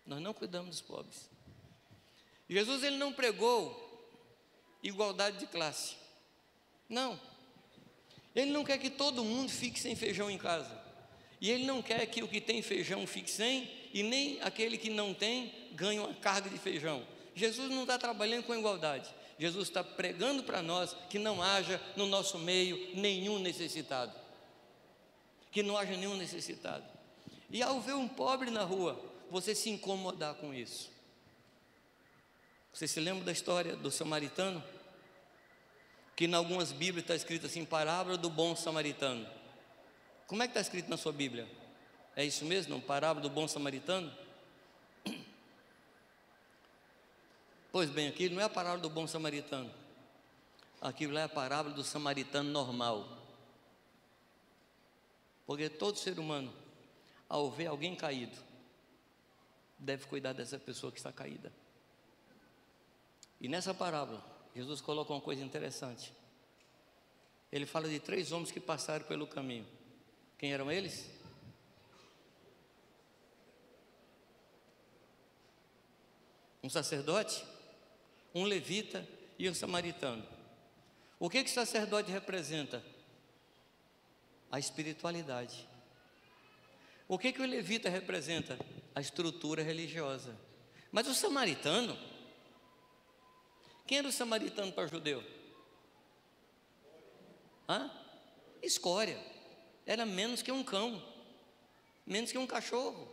Nós não cuidamos dos pobres. Jesus, ele não pregou igualdade de classe. Não. Ele não quer que todo mundo fique sem feijão em casa. E ele não quer que o que tem feijão fique sem, e nem aquele que não tem ganhe uma carga de feijão. Jesus não está trabalhando com igualdade. Jesus está pregando para nós que não haja no nosso meio nenhum necessitado. Que não haja nenhum necessitado. E ao ver um pobre na rua, você se incomodar com isso. Você se lembra da história do samaritano? Que em algumas Bíblias está escrito assim: parábola do bom samaritano. Como é que está escrito na sua Bíblia? É isso mesmo, não? Parábola do bom samaritano? Pois bem, aqui não é a parábola do bom samaritano. Aquilo lá é a parábola do samaritano normal. Porque todo ser humano, ao ver alguém caído, deve cuidar dessa pessoa que está caída. E nessa parábola, Jesus coloca uma coisa interessante. Ele fala de 3 homens que passaram pelo caminho. Quem eram eles? Um sacerdote, um levita e um samaritano. O que o sacerdote representa? A espiritualidade. O que o levita representa? A estrutura religiosa. Mas o samaritano, quem era o samaritano para o judeu? Hã? Escória. Era menos que um cão, menos que um cachorro.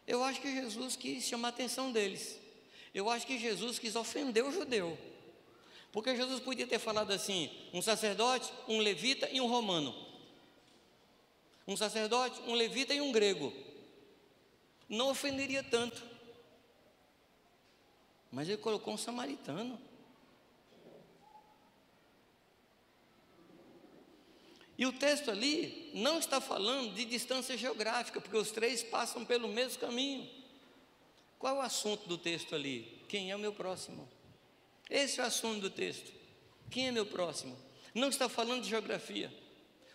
Eu acho que Jesus quis chamar a atenção deles. Eu acho que Jesus quis ofender o judeu. Porque Jesus podia ter falado assim: um sacerdote, um levita e um romano. Um sacerdote, um levita e um grego. Não ofenderia tanto. Mas ele colocou um samaritano. E o texto ali não está falando de distância geográfica, porque os três passam pelo mesmo caminho. Qual é o assunto do texto ali? Quem é o meu próximo? Esse é o assunto do texto. Quem é meu próximo? Não está falando de geografia.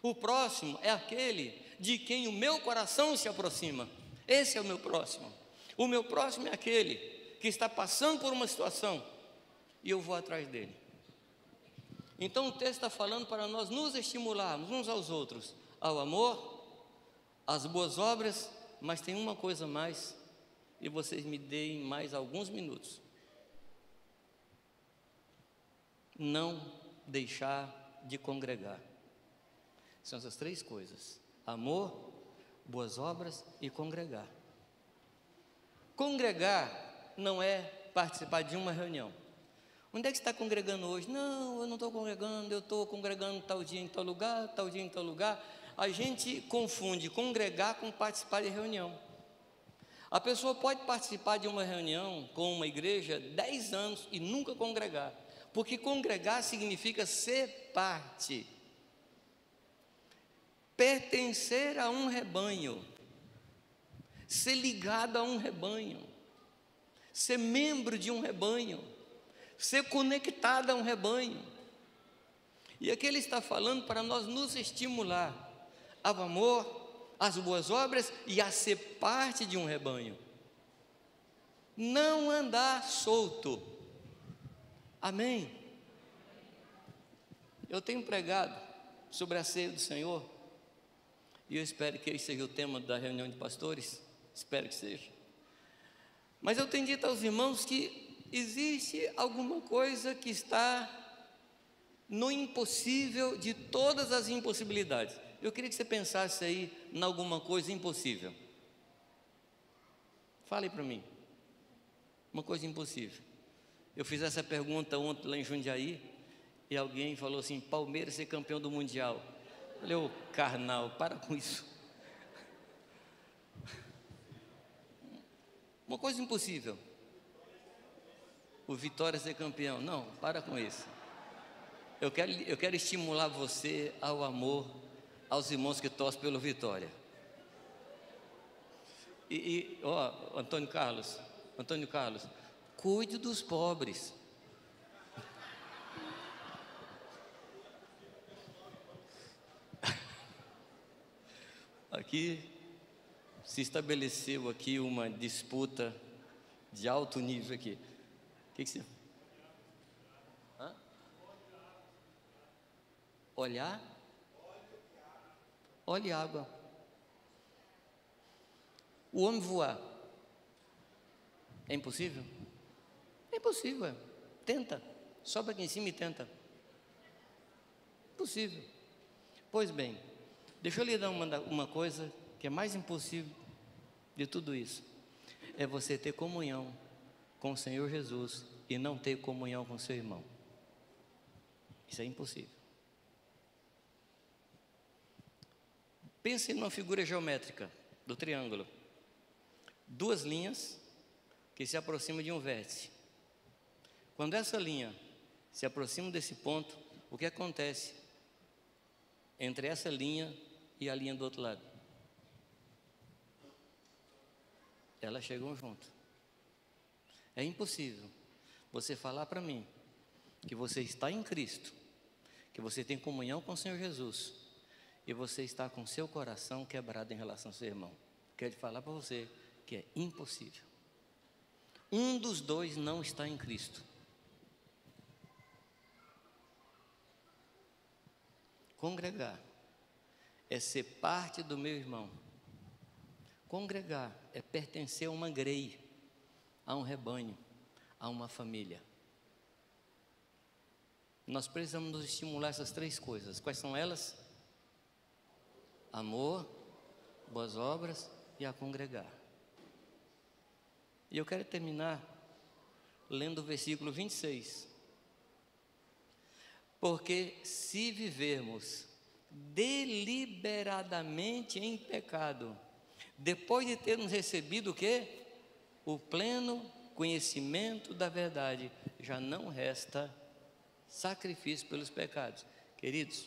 O próximo é aquele de quem o meu coração se aproxima. Esse é o meu próximo. O meu próximo é aquele que está passando por uma situação e eu vou atrás dele. Então o texto está falando para nós nos estimularmos uns aos outros, ao amor, às boas obras, mas tem uma coisa a mais, e vocês me deem mais alguns minutos. Não deixar de congregar. São essas três coisas: amor, boas obras e congregar. Congregar não é participar de uma reunião. Onde é que você está congregando hoje? Não, eu não estou congregando, eu estou congregando tal dia em tal lugar, tal dia em tal lugar. A gente confunde congregar com participar de reunião. A pessoa pode participar de uma reunião com uma igreja 10 anos e nunca congregar, porque congregar significa ser parte, pertencer a um rebanho, ser ligado a um rebanho, ser membro de um rebanho, ser conectado a um rebanho. E aqui ele está falando para nós nos estimular ao amor, às boas obras e a ser parte de um rebanho. Não andar solto. Amém? Eu tenho pregado sobre a ceia do Senhor e eu espero que esse seja o tema da reunião de pastores. Espero que seja. Mas eu tenho dito aos irmãos que existe alguma coisa que está no impossível de todas as impossibilidades. Eu queria que você pensasse aí em alguma coisa impossível. Fale para mim. Uma coisa impossível. Eu fiz essa pergunta ontem lá em Jundiaí e alguém falou assim: Palmeiras ser campeão do Mundial. Eu falei: ô carnal, para com isso. Uma coisa impossível. O Vitória ser campeão. Não, para com isso. Eu quero estimular você ao amor, aos irmãos que torcem pelo Vitória. Antônio Carlos, cuide dos pobres. Aqui se estabeleceu aqui uma disputa de alto nível aqui. O que você... Hã? Olhar? Óleo e água. O homem voar é impossível? É impossível, é. Tenta, sobe aqui em cima e tenta. Impossível. Pois bem, deixa eu lhe dar uma coisa que é mais impossível de tudo isso. É você ter comunhão com o Senhor Jesus e não ter comunhão com seu irmão. Isso é impossível. Pense numa figura geométrica do triângulo. Duas linhas que se aproximam de um vértice. Quando essa linha se aproxima desse ponto, o que acontece entre essa linha e a linha do outro lado? Elas chegam junto. É impossível você falar para mim que você está em Cristo, que você tem comunhão com o Senhor Jesus e você está com seu coração quebrado em relação ao seu irmão. Quero falar para você que é impossível. Um dos dois não está em Cristo. Congregar é ser parte do meu irmão. Congregar é pertencer a uma grei, a um rebanho, a uma família. Nós precisamos nos estimular essas 3 coisas. Quais são elas? Amor, boas obras e a congregar. E eu quero terminar lendo o versículo 26. Porque se vivermos deliberadamente em pecado, depois de termos recebido o quê? O pleno conhecimento da verdade, já não resta sacrifício pelos pecados. Queridos,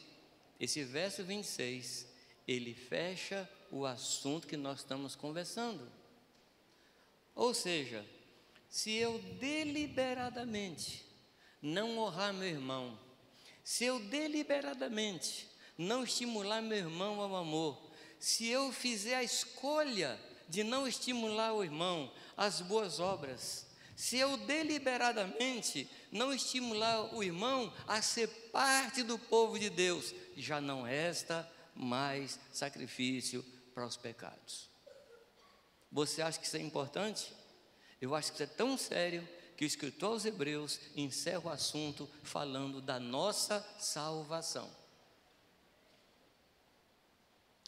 esse verso 26, ele fecha o assunto que nós estamos conversando. Ou seja, se eu deliberadamente não honrar meu irmão, se eu deliberadamente não estimular meu irmão ao amor, se eu fizer a escolha de não estimular o irmão às boas obras, se eu deliberadamente não estimular o irmão a ser parte do povo de Deus, já não resta mais sacrifício para os pecados. Você acha que isso é importante? Eu acho que isso é tão sério que o escritor aos Hebreus encerra o assunto falando da nossa salvação.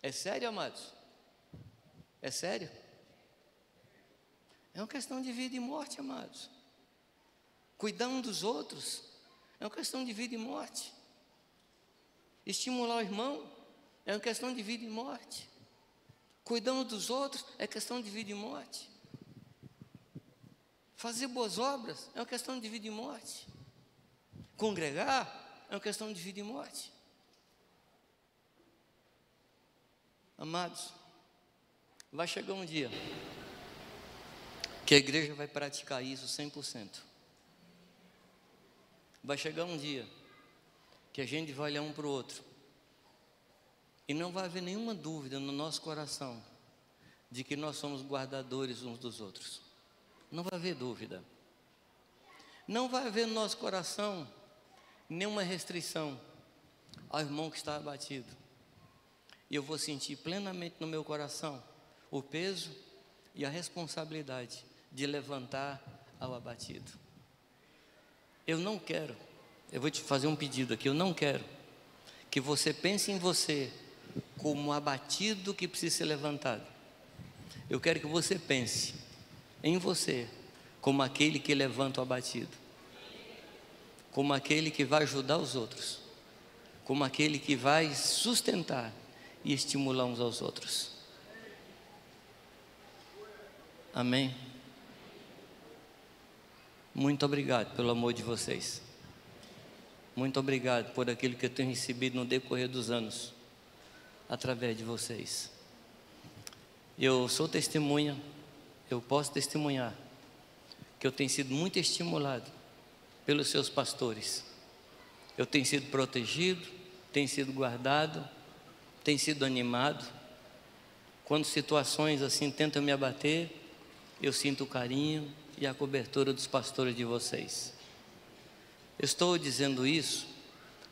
É sério, amados? É sério? É uma questão de vida e morte, amados. Cuidar um dos outros é uma questão de vida e morte. Estimular o irmão é uma questão de vida e morte. Cuidar um dos outros é questão de vida e morte. Fazer boas obras é uma questão de vida e morte. Congregar é uma questão de vida e morte. Amados, vai chegar um dia que a igreja vai praticar isso 100%. Vai chegar um dia que a gente vai olhar um para o outro e não vai haver nenhuma dúvida no nosso coração de que nós somos guardadores uns dos outros. Não vai haver dúvida. Não vai haver no nosso coração nenhuma restrição ao irmão que está abatido. E eu vou sentir plenamente no meu coração o peso e a responsabilidade de levantar ao abatido. Eu não quero, eu vou te fazer um pedido aqui, eu não quero que você pense em você como um abatido que precisa ser levantado. Eu quero que você pense em você como aquele que levanta o abatido, como aquele que vai ajudar os outros, como aquele que vai sustentar e estimular uns aos outros. Amém? Muito obrigado pelo amor de vocês. Muito obrigado por aquilo que eu tenho recebido no decorrer dos anos, através de vocês. Eu sou testemunha, eu posso testemunhar que eu tenho sido muito estimulado pelos seus pastores. Eu tenho sido protegido, tenho sido guardado, tenho sido animado. Quando situações assim tentam me abater, eu sinto o carinho e a cobertura dos pastores de vocês. Eu estou dizendo isso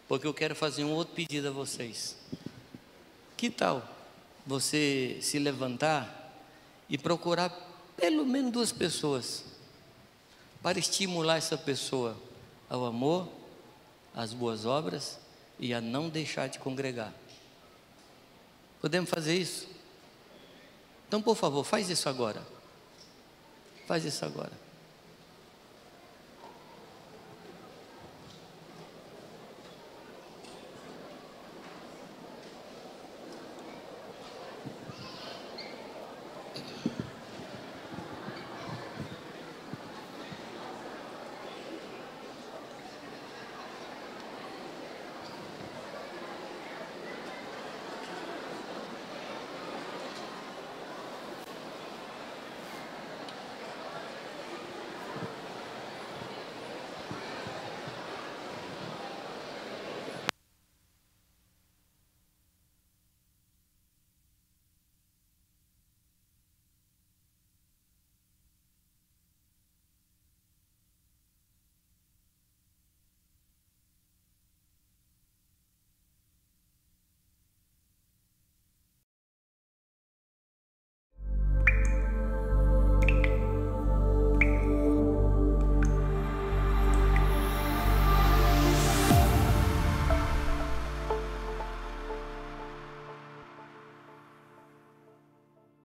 porque eu quero fazer um outro pedido a vocês. Que tal você se levantar e procurar pelo menos 2 pessoas para estimular essa pessoa ao amor, às boas obras e a não deixar de congregar? Podemos fazer isso? Então, por favor, faz isso agora. Faz isso agora.